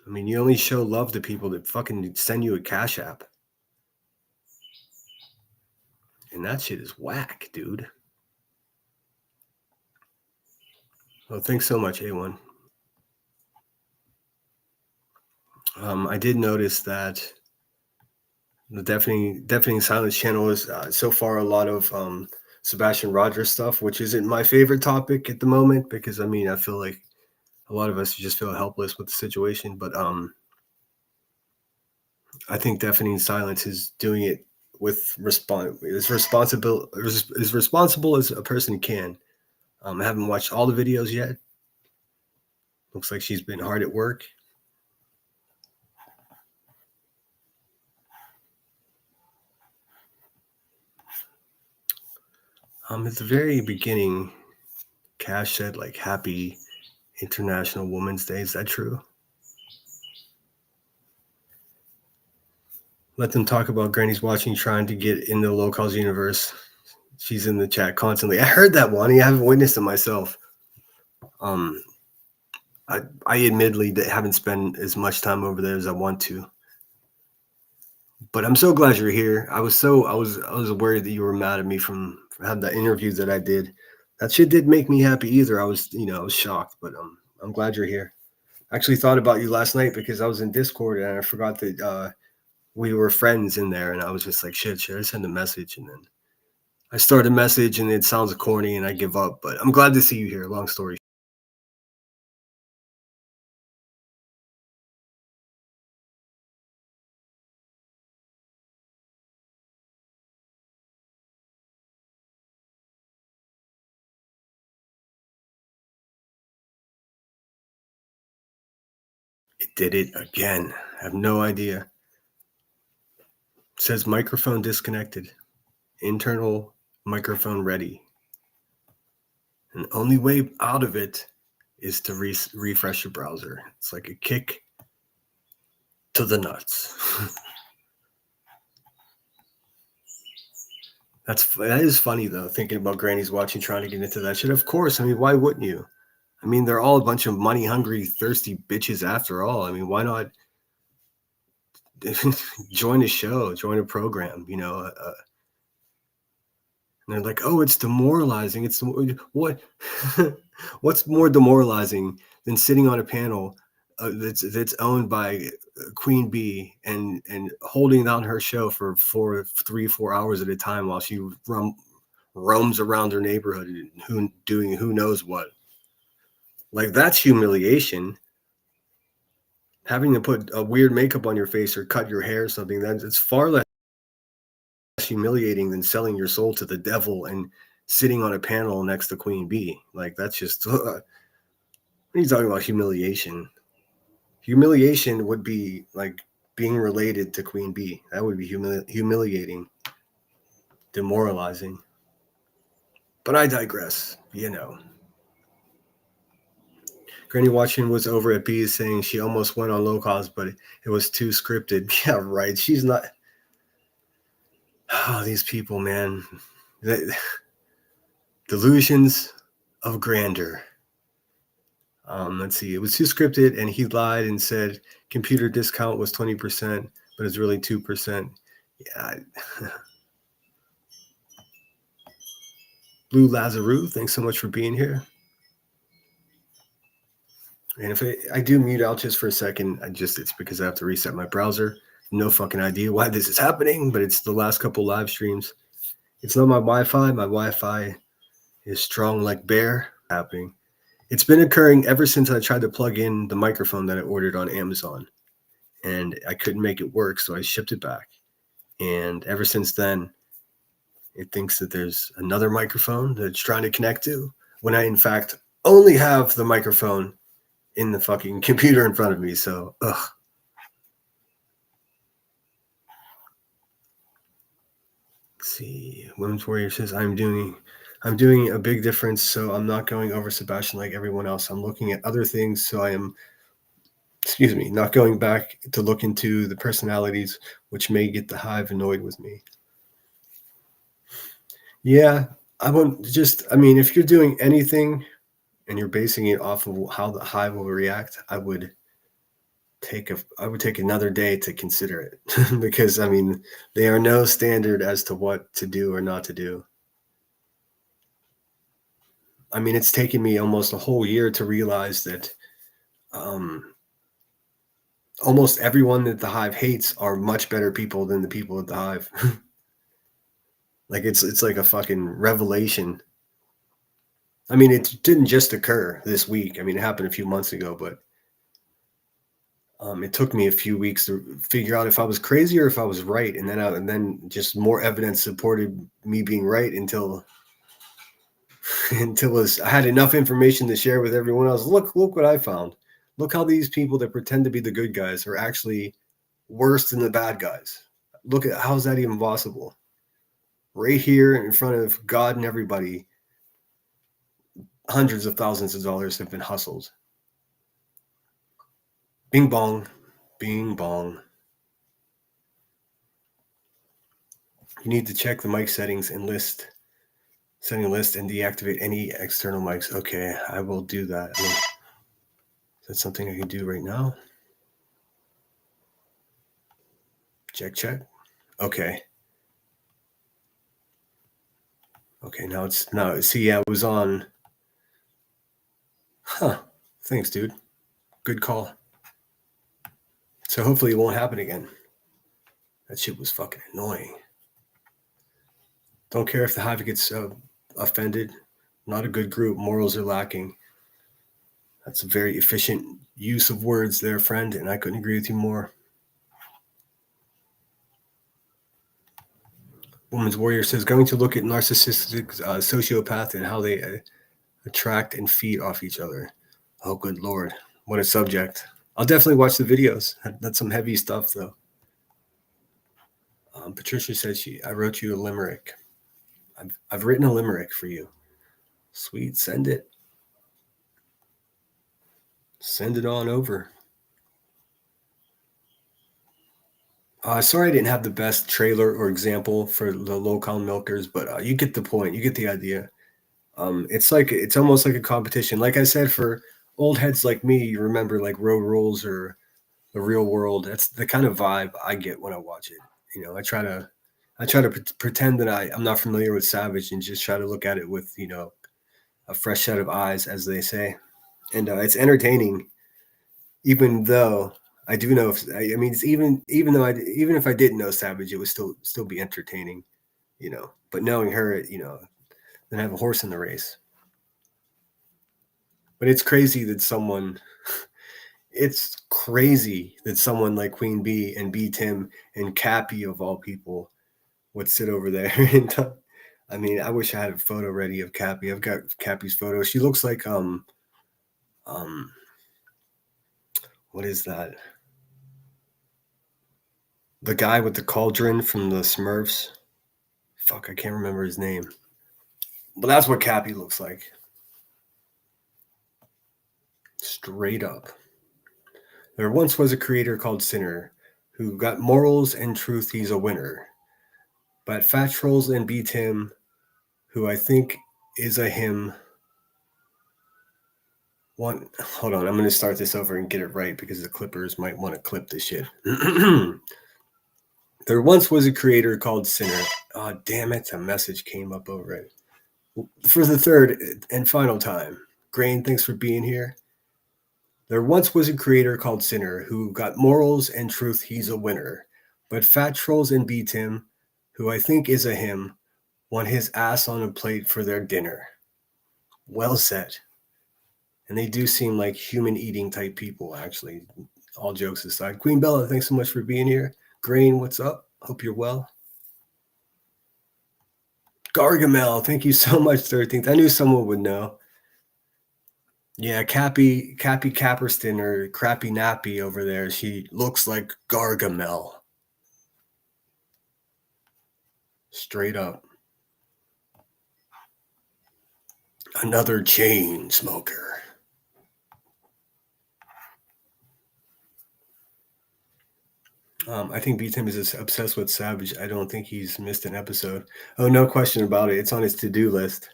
I mean, you only show love to people that fucking send you a Cash App. And that shit is whack, dude. Well, thanks so much, A1. I did notice that the Deafening Silence channel is so far a lot of Sebastian Rogers stuff, which isn't my favorite topic at the moment, because I mean, I feel like a lot of us just feel helpless with the situation. But I think Deafening Silence is doing it with as responsible as a person can. I haven't watched all the videos yet. Looks like she's been hard at work. At the very beginning, Cash said like Happy International Women's Day. Is that true? Let them talk about Granny's watching, trying to get in the Locals universe. She's in the chat constantly. I heard that one. I haven't witnessed it myself. I admittedly haven't spent as much time over there as I want to. But I'm so glad you're here. I was worried that you were mad at me from having the interviews that I did. That shit didn't make me happy either. I was shocked, but I'm glad you're here. I actually thought about you last night because I was in Discord and I forgot that we were friends in there, and I was just like, shit, should I send a message? And then I start a message and it sounds corny and I give up, but I'm glad to see you here. Long story. It did it again. I have no idea. It says microphone disconnected. Internal microphone ready. And the only way out of it is to refresh your browser. It's like a kick to the nuts. That is funny though, thinking about Granny's watching, trying to get into that shit. Of course. I mean, why wouldn't you? I mean, they're all a bunch of money hungry, thirsty bitches after all. I mean, why not join a show, join a program, and they're like, oh, it's demoralizing. It's what? What's more demoralizing than sitting on a panel that's owned by Queen Bee and holding down her show for 4 hours at a time while she roams around her neighborhood and doing who knows what. Like, that's humiliation. Having to put a weird makeup on your face or cut your hair or something, it's far less humiliating than selling your soul to the devil and sitting on a panel next to Queen Bee. Like, that's just what are you talking about? Humiliation would be like being related to Queen Bee. That would be humiliating, demoralizing. But I digress, you know. Granny Watching was over at B saying she almost went on low cost, but it was too scripted. Yeah, right. She's not. Oh, these people, man. Delusions of grandeur. Let's see. It was too scripted, and he lied and said computer discount was 20%, but it's really 2%. Yeah. Blue Lazarou, thanks so much for being here. And if I do mute out just for a second, it's because I have to reset my browser. No fucking idea why this is happening, but it's the last couple live streams. It's not my Wi-Fi. My Wi-Fi is strong like bear happening. It's been occurring ever since I tried to plug in the microphone that I ordered on Amazon, and I couldn't make it work, so I shipped it back. And ever since then, it thinks that there's another microphone that it's trying to connect to, when I, in fact, only have the microphone in the fucking computer in front of me. So, ugh. Let's see. Women's Warrior says, I'm doing a big difference, so I'm not going over Sebastian like everyone else. I'm looking at other things, so I am, not going back to look into the personalities, which may get the hive annoyed with me. Yeah, if you're doing anything and you're basing it off of how the hive will react, I would take another day to consider it because they are no standard as to what to do or not to do. It's taken me almost a whole year to realize that almost everyone that the hive hates are much better people than the people at the hive. Like it's like a fucking revelation. It didn't just occur this week. It happened a few months ago, but it took me a few weeks to figure out if I was crazy or if I was right, and then just more evidence supported me being right until I had enough information to share with everyone else. Look what I found. Look how these people that pretend to be the good guys are actually worse than the bad guys. Look at how's that even possible? Right here in front of God and everybody, hundreds of thousands of dollars have been hustled. Bing bong, bing bong. You need to check the mic settings and setting a list and deactivate any external mics. Okay, I will do that. Is that something I can do right now? Check. Okay. Okay, now it was on. Huh. Thanks, dude. Good call. So hopefully it won't happen again. That shit was fucking annoying. Don't care if the hive gets offended. Not a good group. Morals are lacking. That's a very efficient use of words there, friend, and I couldn't agree with you more. Woman's Warrior says, going to look at narcissistic sociopath and how they attract and feed off each other. Oh, good Lord. What a subject. I'll definitely watch the videos. That's some heavy stuff, though. Patricia said I wrote you a limerick. I've written a limerick for you. Sweet, send it. Send it on over. Sorry I didn't have the best trailer or example for the local milkers, but you get the point. You get the idea. It's almost like a competition. Like I said, for old heads like me, you remember like Road Rules or The Real World. That's the kind of vibe I get when I watch it. I try to pretend that I'm not familiar with Savage and just try to look at it with a fresh set of eyes, as they say, and it's entertaining. Even though I do know, it's even if I didn't know Savage, it would still be entertaining, But knowing her, than have a horse in the race. But it's crazy that someone like Queen Bee and B Tim and Cappy of all people would sit over there. And I mean, I wish I had a photo ready of Cappy. I've got Cappy's photo. She looks like what is that? The guy with the cauldron from the Smurfs. Fuck, I can't remember his name. But that's what Cappy looks like. Straight up. There once was a creator called Sinner who got morals and truth, he's a winner. But Fat Trolls and Beat Him, who I think is a him. Hold on, I'm going to start this over and get it right because the clippers might want to clip this shit. There once was a creator called Sinner. Oh, damn it, a message came up over it. For the third and final time, Grain, thanks for being here. There once was a creator called Sinner who got morals and truth, he's a winner. But Fat Trolls and Beat Him, who I think is a him, want his ass on a plate for their dinner. Well said. And they do seem like human eating type people, actually. All jokes aside. Queen Bella, thanks so much for being here. Grain, what's up? Hope you're well. Gargamel, thank you so much, 13th. I knew someone would know. Yeah, Cappy Capperston or Crappy Nappy over there. She looks like Gargamel. Straight up. Another chain smoker. I think B-Tim is obsessed with Savage. I don't think he's missed an episode. Oh, no question about it. It's on his to-do list.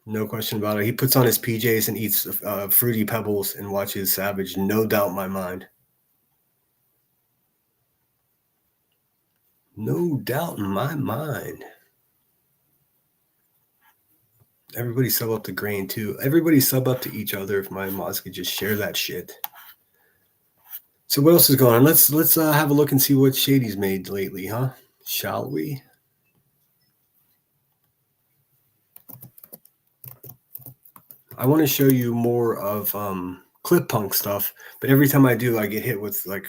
No question about it. He puts on his PJs and eats Fruity Pebbles and watches Savage. No doubt in my mind. No doubt in my mind. Everybody sub up to Grain, too. Everybody sub up to each other if my mods could just share that shit. So what else is going on? Let's have a look and see what Shady's made lately, huh? Shall we? I want to show you more of clip punk stuff, but every time I do, I get hit with like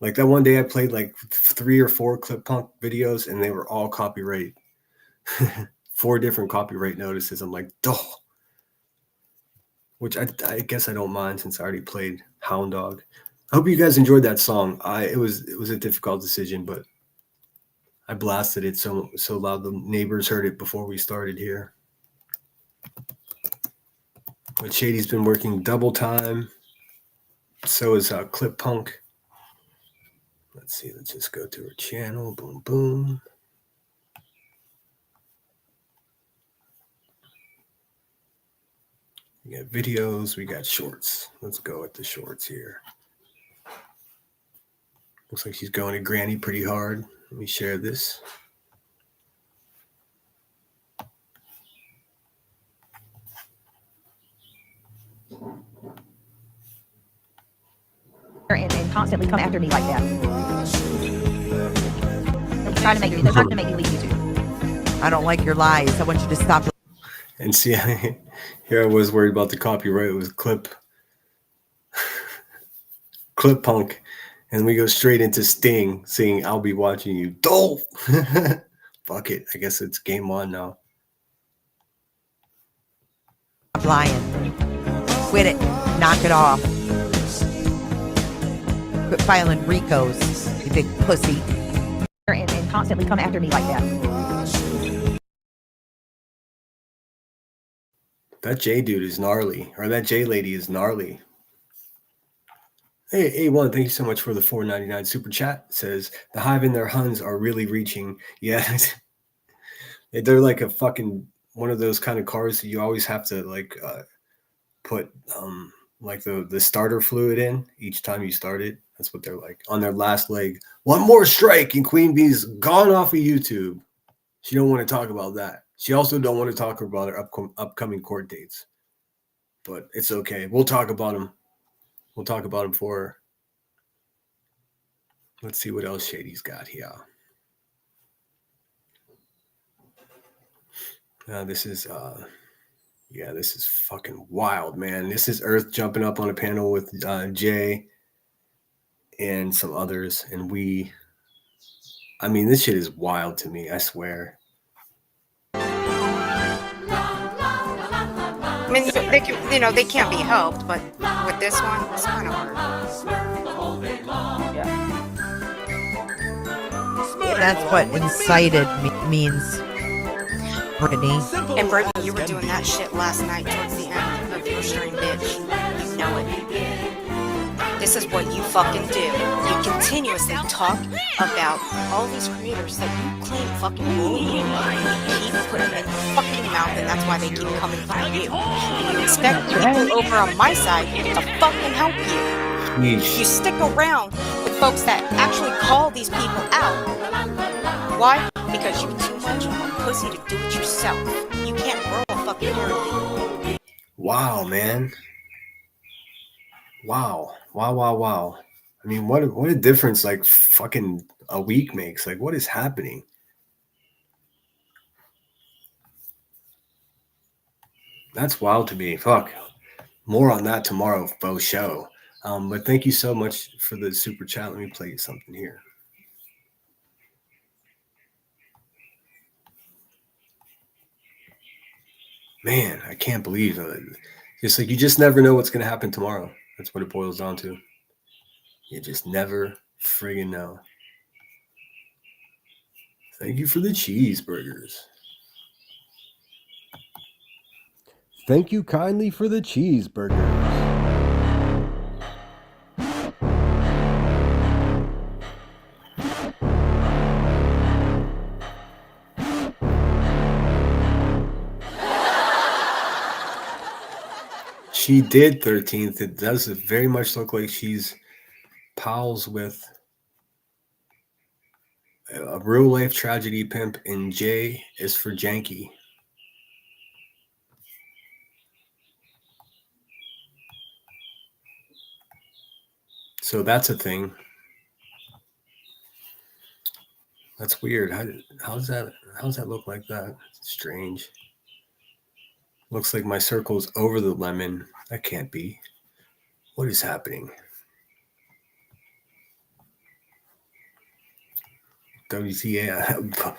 that one day I played like 3 or 4 clip punk videos and they were all copyright. 4 different copyright notices. I'm like, duh. Which I guess I don't mind since I already played Hound Dog. I hope you guys enjoyed that song. It was a difficult decision, but I blasted it so loud the neighbors heard it before we started here. But Shady's been working double time. So is Clip Punk. Let's see. Let's just go to her channel. Boom, boom. We got videos. We got shorts. Let's go with the shorts here. Looks like she's going to Granny pretty hard. Let me share this. And constantly come after me like that. They're trying to make me leave YouTube. I don't like your lies. I want you to stop. And see, here I was worried about the copyright. It was Clip Punk. And we go straight into Sting saying, I'll be watching you. Dolph! Fuck it. I guess it's game on now. Stop lying. Quit it. Knock it off. Quit filing Ricos, you big pussy. And constantly come after me like that. That J dude is gnarly. Or that J lady is gnarly. Hey, A1, thank you so much for the $4.99 super chat. It says, the Hive and their Huns are really reaching. Yeah. They're like a fucking one of those kind of cars that you always have to like put like the starter fluid in each time you start it. That's what they're like on their last leg. One more strike and Queen Bee's gone off of YouTube. She don't want to talk about that. She also don't want to talk about her upcoming court dates. But it's okay. We'll talk about them. We'll talk about them for her. Let's see what else Shady's got here. This is this is fucking wild, man. This is Earth jumping up on a panel with Jay and some others, and this shit is wild to me, I swear. I mean, they can, they can't be helped, but with this one, it's kind of hard. That's what incited means, Brittany. And Brittany, you were doing that shit last night towards the end of your stream, bitch. You know it. This is what you fucking do. You continuously talk about all these creators that you claim fucking bully you. You keep putting them in your fucking mouth, and that's why they keep coming for you. And you expect people over on my side to fucking help you. You stick around with folks that actually call these people out. Why? Because you're too much of a pussy to do it yourself. You can't grow a fucking hair. Wow, man. Wow. I mean, what a difference like fucking a week makes. Like, what is happening? That's wild to me. Fuck. More on that tomorrow, faux show. But thank you so much for the super chat. Let me play you something here. Man, I can't believe it. It's like you just never know what's going to happen tomorrow. That's what it boils down to. You just never friggin' know. Thank you for the cheeseburgers. Thank you kindly for the cheeseburgers. She did 13th. It does very much look like she's pals with a real life tragedy pimp, and J is for janky. So that's a thing. That's weird. How does that look like that? It's strange. Looks like my circle's over the lemon. That can't be. What is happening? WTA.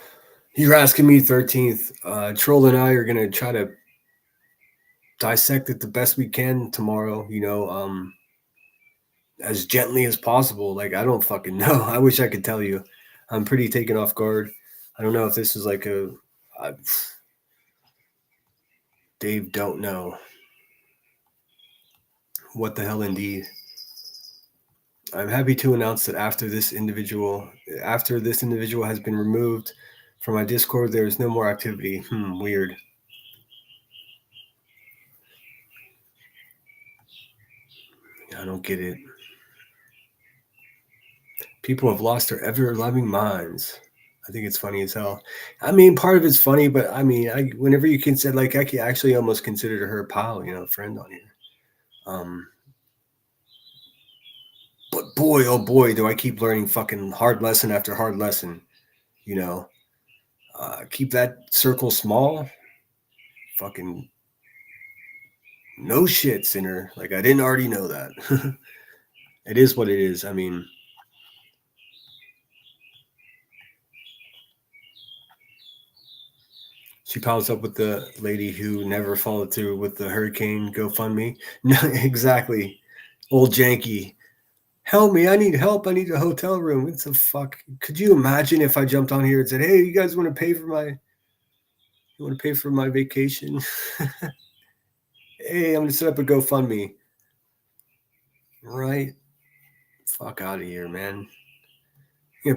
You're asking me 13th. Troll and I are going to try to dissect it the best we can tomorrow, as gently as possible. Like, I don't fucking know. I wish I could tell you. I'm pretty taken off guard. I don't know if this is like Dave don't know. What the hell indeed. I'm happy to announce that after this individual has been removed from my Discord, there is no more activity. Weird. I don't get it. People have lost their ever-loving minds. I think it's funny as hell. I mean, part of it's funny, but I mean, whenever you consider, like, I could actually almost consider her a pal, friend on here. But boy, oh boy, do I keep learning fucking hard lesson after hard lesson. Keep that circle small. Fucking no shit, sinner. Like, I didn't already know that. It is what it is. I mean, she pals up with the lady who never followed through with the hurricane GoFundMe. No, exactly. Old janky. Help me. I need help. I need a hotel room. What the fuck? Could you imagine if I jumped on here and said, hey, you guys want to pay for my vacation? Hey, I'm going to set up a GoFundMe. Right? Fuck out of here, man.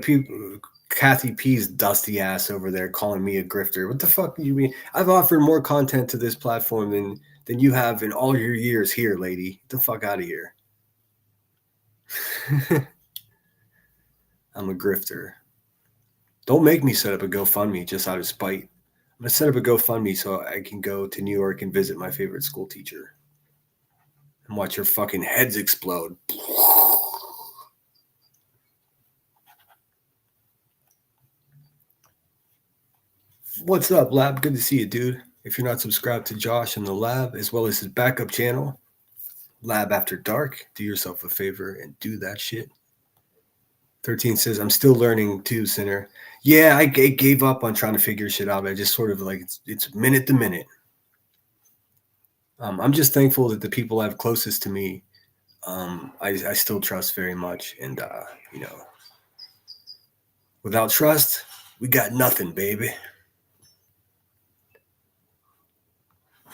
People... Kathy P's dusty ass over there calling me a grifter. What the fuck do you mean? I've offered more content to this platform than you have in all your years here, lady. Get the fuck out of here. I'm a grifter. Don't make me set up a GoFundMe just out of spite. I'm going to set up a GoFundMe so I can go to New York and visit my favorite school teacher and watch your fucking heads explode. What's up, Lab? Good to see you, dude. If you're not subscribed to Josh in the Lab, as well as his backup channel, Lab After Dark, do yourself a favor and do that shit. 13 says, I'm still learning too, Sinner. Yeah, I gave up on trying to figure shit out. I just sort of like, it's minute to minute. I'm just thankful that the people I have closest to me, I still trust very much. And, you know, without trust, we got nothing, baby.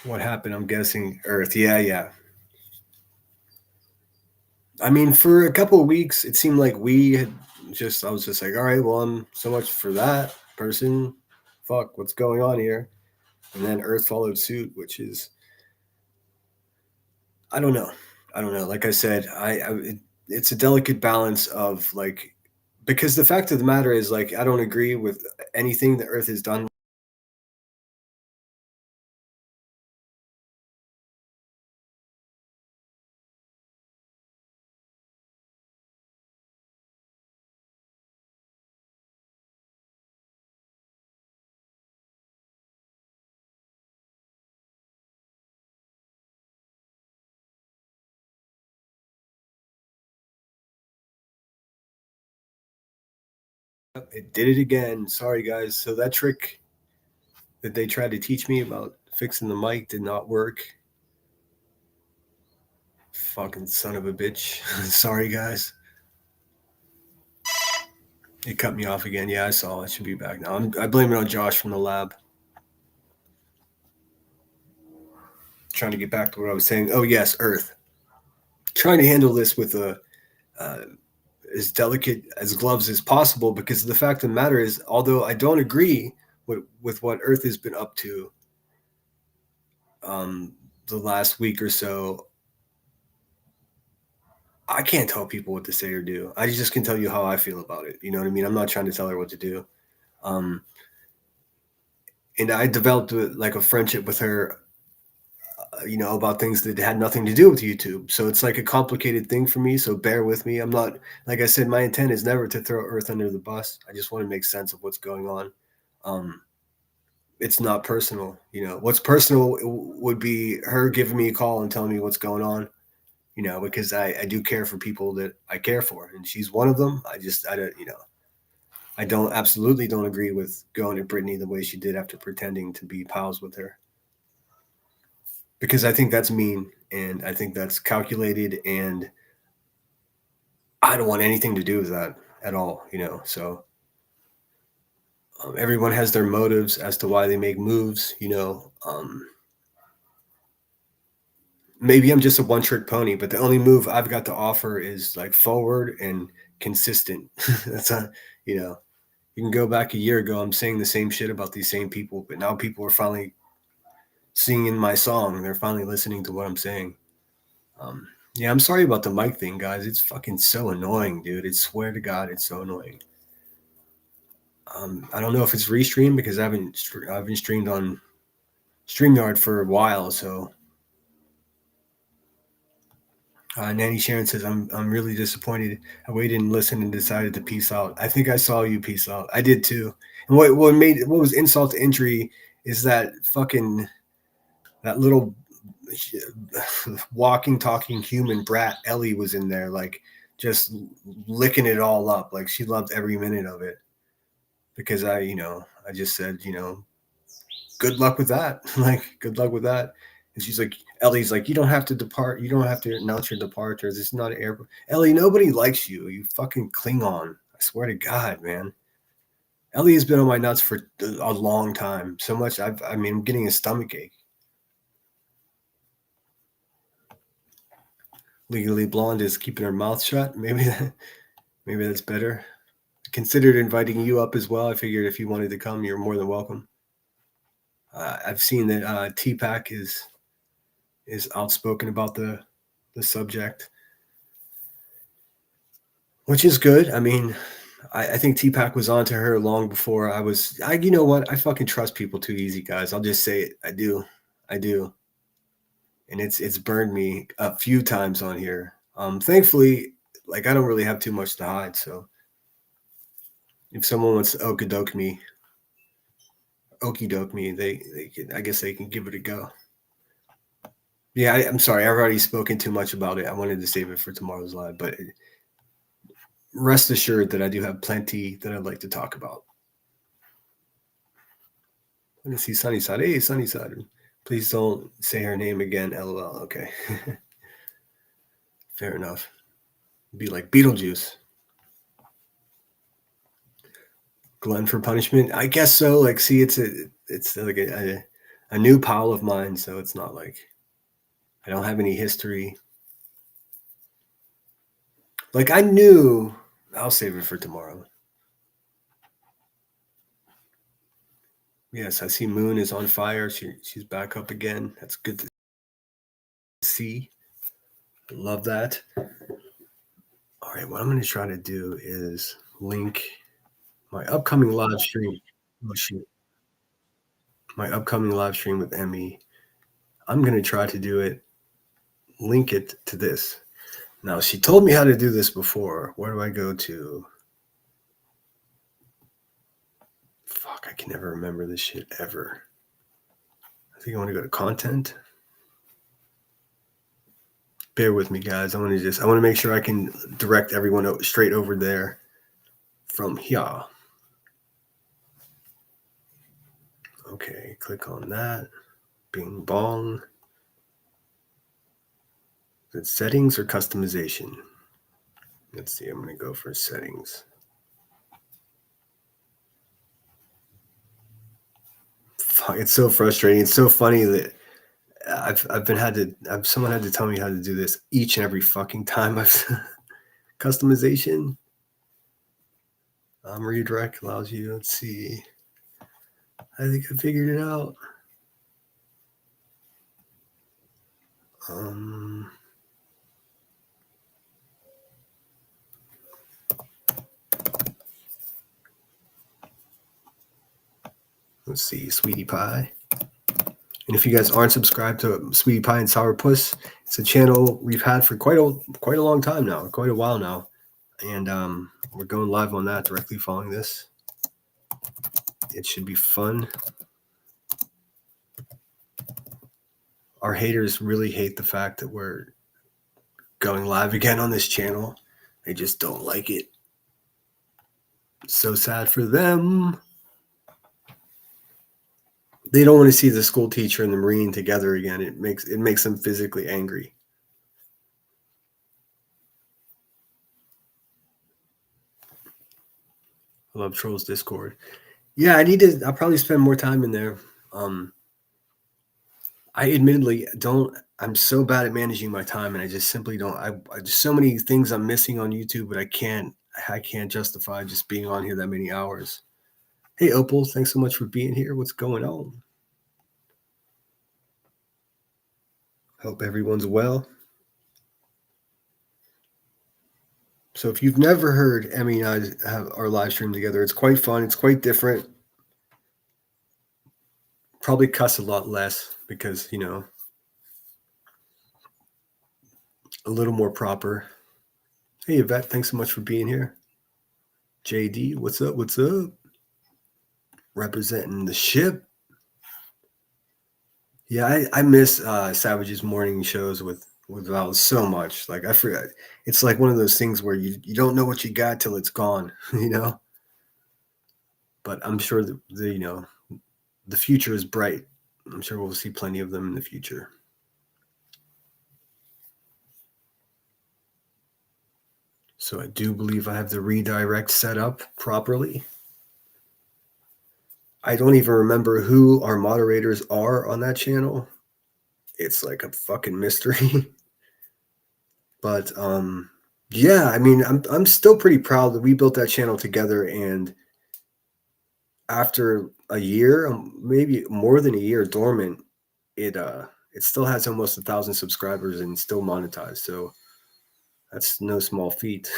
What happened? I'm guessing Earth. Yeah. I mean, for a couple of weeks, it seemed like I was just like, all right, well, I'm so much for that person. Fuck, what's going on here? And then Earth followed suit, which is, I don't know. Like I said, it's a delicate balance of like, because the fact of the matter is, like, I don't agree with anything that Earth has done. It did it again. Sorry, guys. So that trick that they tried to teach me about fixing the mic did not work. Fucking son of a bitch. Sorry, guys. It cut me off again. Yeah, I saw it. Should be back now. I blame it on Josh from the Lab. Trying to get back to what I was saying. Oh, yes, Earth. Trying to handle this with as delicate as gloves as possible, because the fact of the matter is, although I don't agree with what Earth has been up to the last week or so, I can't tell people what to say or do. I just can tell you how I feel about it. You know what I mean? I'm not trying to tell her what to do. And I developed like a friendship with her, you know, about things that had nothing to do with YouTube. So it's like a complicated thing for me. So bear with me. I'm not, like I said, my intent is never to throw Earth under the bus. I just want to make sense of what's going on. It's not personal. You know, what's personal would be her giving me a call and telling me what's going on, you know, because I do care for people that I care for. And she's one of them. I don't, you know, I absolutely don't agree with going at Brittany the way she did after pretending to be pals with her. Because I think that's mean, and I think that's calculated, and I don't want anything to do with that at all, you know. So everyone has their motives as to why they make moves, you know. Maybe I'm just a one-trick pony, but the only move I've got to offer is like forward and consistent. That's you know, you can go back a year ago, I'm saying the same shit about these same people, but now people are finally singing my song. They're finally listening to what I'm saying. Yeah, I'm sorry about the mic thing, guys. It's fucking so annoying, dude. I swear to God, it's so annoying. I don't know if it's restreamed because I haven't streamed on StreamYard for a while. So Nanny Sharon says, I'm really disappointed. I waited and listened and decided to peace out. I think I saw you peace out. I did too. And what was insult to injury is that little walking, talking human brat Ellie was in there, like just licking it all up. Like she loved every minute of it, because I just said, you know, good luck with that. Like, good luck with that. And she's like, Ellie's like, you don't have to depart. You don't have to announce your departure. This is not an airport. Ellie, nobody likes you. You fucking Klingon. I swear to God, man. Ellie has been on my nuts for a long time. So much. I'm getting a stomach ache. Legally Blonde is keeping her mouth shut. Maybe that's better. Considered inviting you up as well. I figured if you wanted to come, you're more than welcome. I've seen that T-Pack is outspoken about the subject, which is good. I mean, I think T-Pack was onto her long before I was. You know what? I fucking trust people too easy, guys. I'll just say it. I do. And it's burned me a few times on here. Thankfully, like, I don't really have too much to hide. So if someone wants to okie-doke me okey doke me, they can, I guess they can give it a go. Yeah, I'm sorry, I've already spoken too much about it. I wanted to save it for tomorrow's live, but rest assured that I do have plenty that I'd like to talk about. Let me see Sunnyside. Hey, Sunnyside. Please don't say her name again. LOL. Okay. Fair enough. Be like Beetlejuice. Glutton for punishment. I guess so. Like, see, it's like a new pal of mine, so it's not like I don't have any history. Like, I knew. I'll save it for tomorrow. Yes, I see Moon is on fire. She's back up again. That's good to see. Love that. All right, what I'm going to try to do is link my upcoming live stream. Oh, shoot. My upcoming live stream with Emmy. I'm going to try to do it, link it to this. Now, she told me how to do this before. Where do I go to? Fuck, I can never remember this shit ever. I think I want to go to content. Bear with me, guys. I want to make sure I can direct everyone straight over there from here. Okay, click on that. Bing bong. Is it settings or customization? Let's see. I'm going to go for settings. Fuck, it's so frustrating. It's so funny that someone had to tell me how to do this each and every fucking time. Customization. Redirect allows you. Let's see. I think I figured it out. Let's see, Sweetie Pie. And if you guys aren't subscribed to Sweetie Pie and Sourpuss, it's a channel we've had for quite a long time now, quite a while now. And we're going live on that directly following this. It should be fun. Our haters really hate the fact that we're going live again on this channel. They just don't like it. It's so sad for them. They don't want to see the school teacher and the Marine together again. It makes them physically angry. I love Trolls Discord. Yeah, I'll probably spend more time in there. I admittedly don't. I'm so bad at managing my time, and I just simply don't. I just so many things I'm missing on YouTube, but I can't justify just being on here that many hours. Hey, Opal, thanks so much for being here. What's going on? Hope everyone's well. So if you've never heard Emmy and I have our live stream together, it's quite fun. It's quite different. Probably cuss a lot less because, a little more proper. Hey, Yvette, thanks so much for being here. JD, what's up? What's up? Representing the ship. Yeah, I miss Savage's morning shows with Val so much. Like, I forgot. It's like one of those things where you don't know what you got till it's gone, But I'm sure that the future is bright. I'm sure we'll see plenty of them in the future. So I do believe I have the redirect set up properly. I don't even remember who our moderators are on that channel. It's like a fucking mystery. But yeah, I mean, I'm still pretty proud that we built that channel together, and after a year, maybe more than a year dormant, it still has almost 1,000 subscribers and still monetized. So that's no small feat.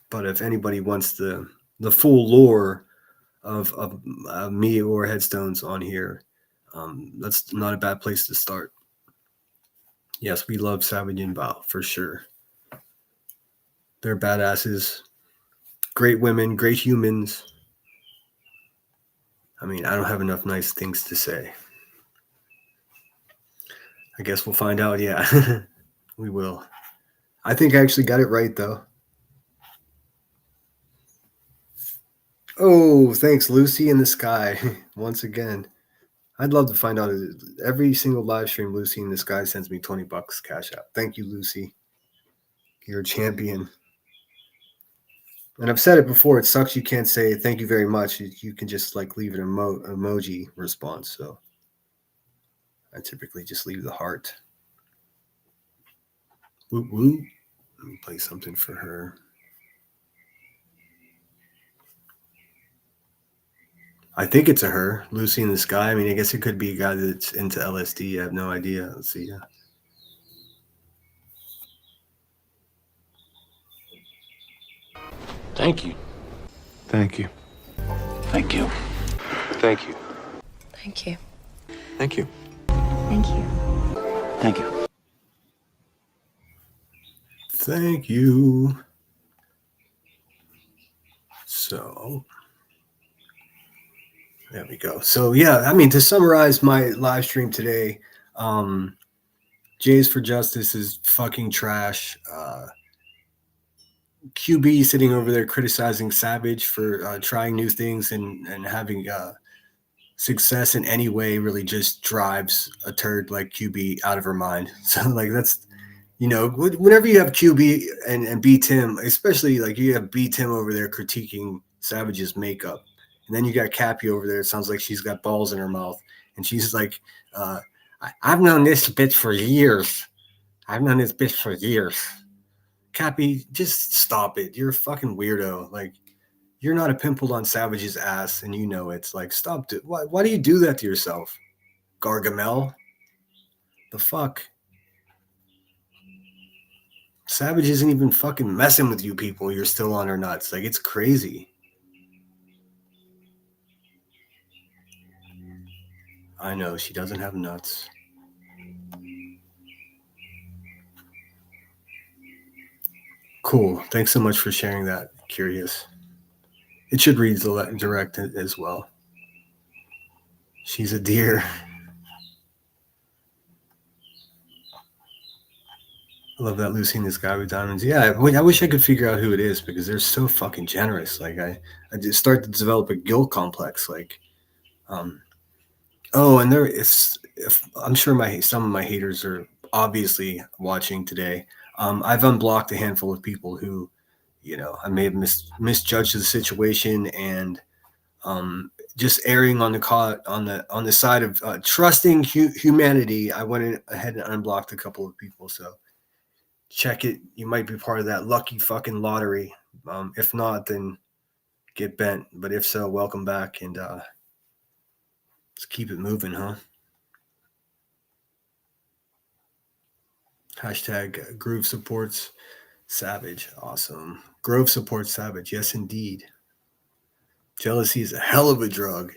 But if anybody wants the full lore of me or Headstones on here, that's not a bad place to start. Yes, we love Savage and Val for sure. They're badasses, great women, great humans. I mean, I don't have enough nice things to say. I guess we'll find out. Yeah, we will. I think I actually got it right, though. Oh, thanks, Lucy in the Sky. Once again, I'd love to find out every single live stream. Lucy in the Sky sends me $20 cash out. Thank you, Lucy. You're a champion. And I've said it before. It sucks you can't say thank you very much. You can just like leave an emoji response. So I typically just leave the heart. Woo woo. Let me play something for her. I think it's a her, Lucy in the Sky. I mean, I guess it could be a guy that's into LSD. I have no idea. Let's see. Thank you. Thank you. Thank you. Thank you. Thank you. Thank you. Thank you. Thank you. Thank you. So there we go. So yeah, I mean, to summarize my live stream today, Jays for Justice is fucking trash. QB sitting over there criticizing Savage for trying new things and having success in any way really just drives a turd like QB out of her mind. So like that's, you know, whenever you have QB and B Tim, especially like you have B Tim over there critiquing Savage's makeup, and then you got Cappy over there. It sounds like she's got balls in her mouth, and she's like, "I've known this bitch for years. I've known this bitch for years." Cappy, just stop it. You're a fucking weirdo. Like, you're not a pimple on Savage's ass, and you know it's like, stop it. Why do you do that to yourself? Gargamel? The fuck? Savage isn't even fucking messing with you people. You're still on her nuts. Like, it's crazy. I know, she doesn't have nuts. Cool. Thanks so much for sharing that. Curious. It should read direct as well. She's a deer. I love that Lucy in the Sky with diamonds. Yeah, I wish I could figure out who it is because they're so fucking generous. Like I just start to develop a guilt complex. Like, oh, and there is. I'm sure some of my haters are obviously watching today. I've unblocked a handful of people who, you know, I may have misjudged the situation and just erring on the side of trusting humanity. I went ahead and unblocked a couple of people. So check it. You might be part of that lucky fucking lottery. If not, then get bent. But if so, welcome back and let's keep it moving, huh? Hashtag Groove supports Savage. Awesome. Grove supports Savage. Yes, indeed. Jealousy is a hell of a drug.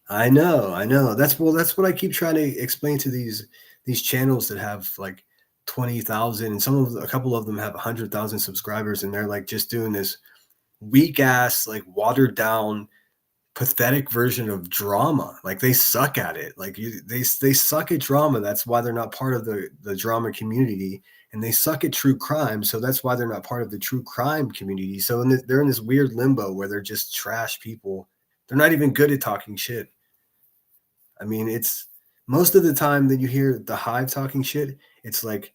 I know. That's what I keep trying to explain to these channels that have like 20,000 and a couple of them have 100,000 subscribers, and they're like just doing this weak ass, like watered down, pathetic version of drama. Like they suck at it. Like they suck at drama. That's why they're not part of the drama community, and they suck at true crime. So that's why they're not part of the true crime community. So they're in this weird limbo where they're just trash people. They're not even good at talking shit. I mean, it's most of the time that you hear the Hive talking shit, it's like,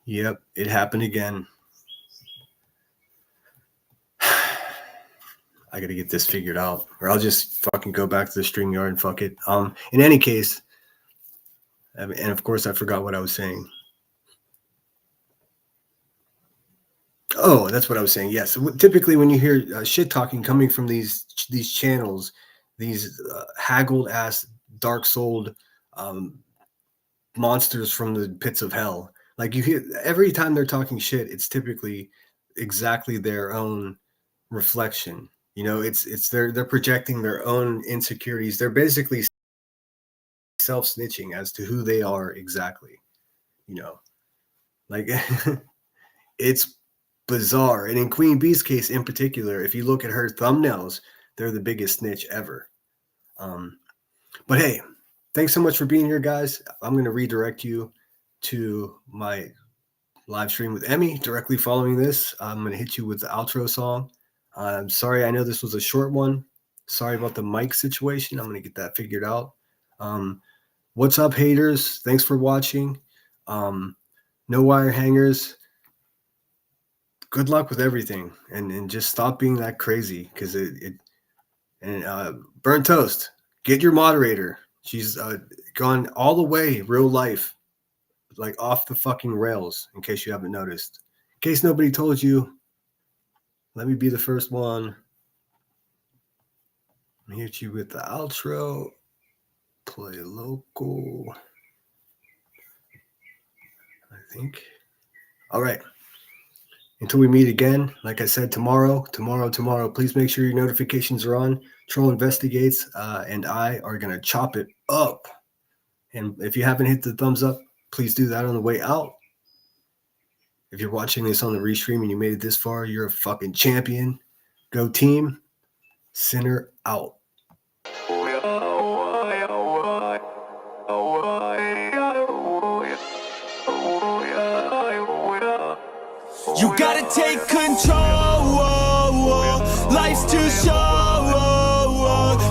yep, it happened again. I got to get this figured out, or I'll just fucking go back to the StreamYard and fuck it. In any case, and of course, I forgot what I was saying. Oh, that's what I was saying. Yes. Typically, when you hear shit talking coming from these channels, these haggled ass, dark souled monsters from the pits of hell, like you hear every time they're talking shit, it's typically exactly their own reflection. You know, it's they're projecting their own insecurities. They're basically self-snitching as to who they are exactly. You know, like it's bizarre. And in Queen Bee's case in particular, if you look at her thumbnails, they're the biggest snitch ever. But hey, thanks so much for being here, guys. I'm going to redirect you to my live stream with Emmy directly following this. I'm going to hit you with the outro song. I'm sorry, I know this was a short one. Sorry about the mic situation. I'm going to get that figured out. What's up, haters? Thanks for watching. No wire hangers. Good luck with everything, and just stop being that crazy, because Burnt Toast, get your moderator. She's gone all the way real life, like off the fucking rails, in case you haven't noticed. In case nobody told you, let me be the first one. I'm here to you with the outro. Play local, I think. All right. Until we meet again, like I said, tomorrow, please make sure your notifications are on. Troll Investigates and I are going to chop it up. And if you haven't hit the thumbs up, please do that on the way out. If you're watching this on the restream and you made it this far, you're a fucking champion. Go team. Sinner out. You gotta take control. Life's too short.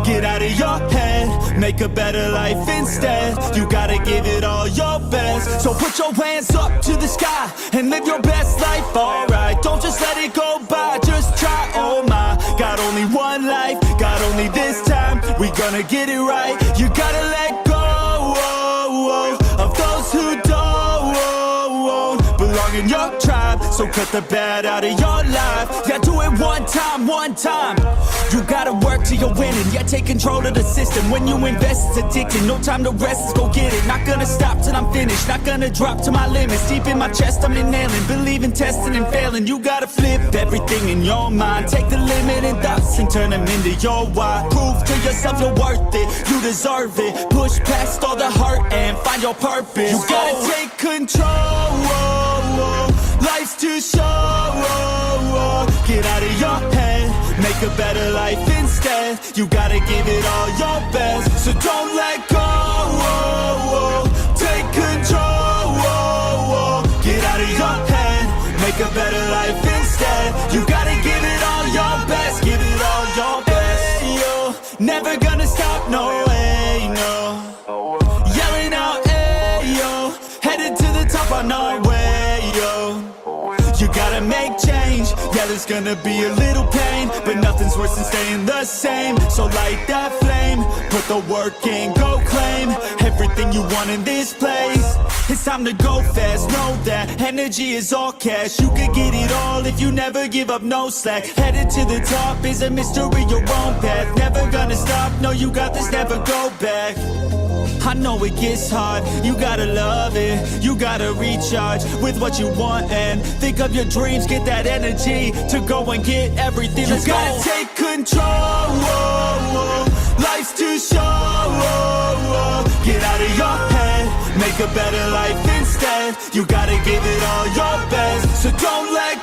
Get out of your head, make a better life instead. You gotta give it all your best. So put your hands up to the sky and live your best life, alright. Don't just let it go by, just try, oh my. Got only one life, got only this time. We gonna get it right. You gotta let go of those who don't belong in your tribe. So cut the bad out of your life. Yeah, do it one time. You gotta work till you're winning. Yeah, take control of the system. When you invest, it's addicting. No time to rest, let's go get it. Not gonna stop till I'm finished. Not gonna drop to my limits. Deep in my chest, I'm inhaling. Believe in testing and failing. You gotta flip everything in your mind. Take the limiting thoughts and turn them into your why. Prove to yourself you're worth it. You deserve it. Push past all the hurt and find your purpose. You gotta take control. Life's too short. Get out of your head, make a better life instead. You gotta give it all your best, so don't let go. Take control. Get out of your head, make a better life instead. You gotta give it all your best, give it all your best. Yo, never gonna stop, no way, no. Yelling out, hey, yo, headed to the top on our way, yo. You gotta make change, yeah, there's gonna be a little pain, but nothing's worse than staying the same. So light that flame, put the work in, go claim everything you want in this place. It's time to go fast, know that energy is all cash. You could get it all if you never give up, no slack. Headed to the top is a mystery, your own path. Never gonna stop, no, you got this, never go back. I know it gets hard, you gotta love it. You gotta recharge with what you want and think of your dreams. Get that energy to go and get everything. Let's go. You gotta take control. Life's too short. Get out of your head, make a better life instead. You gotta give it all your best, so don't let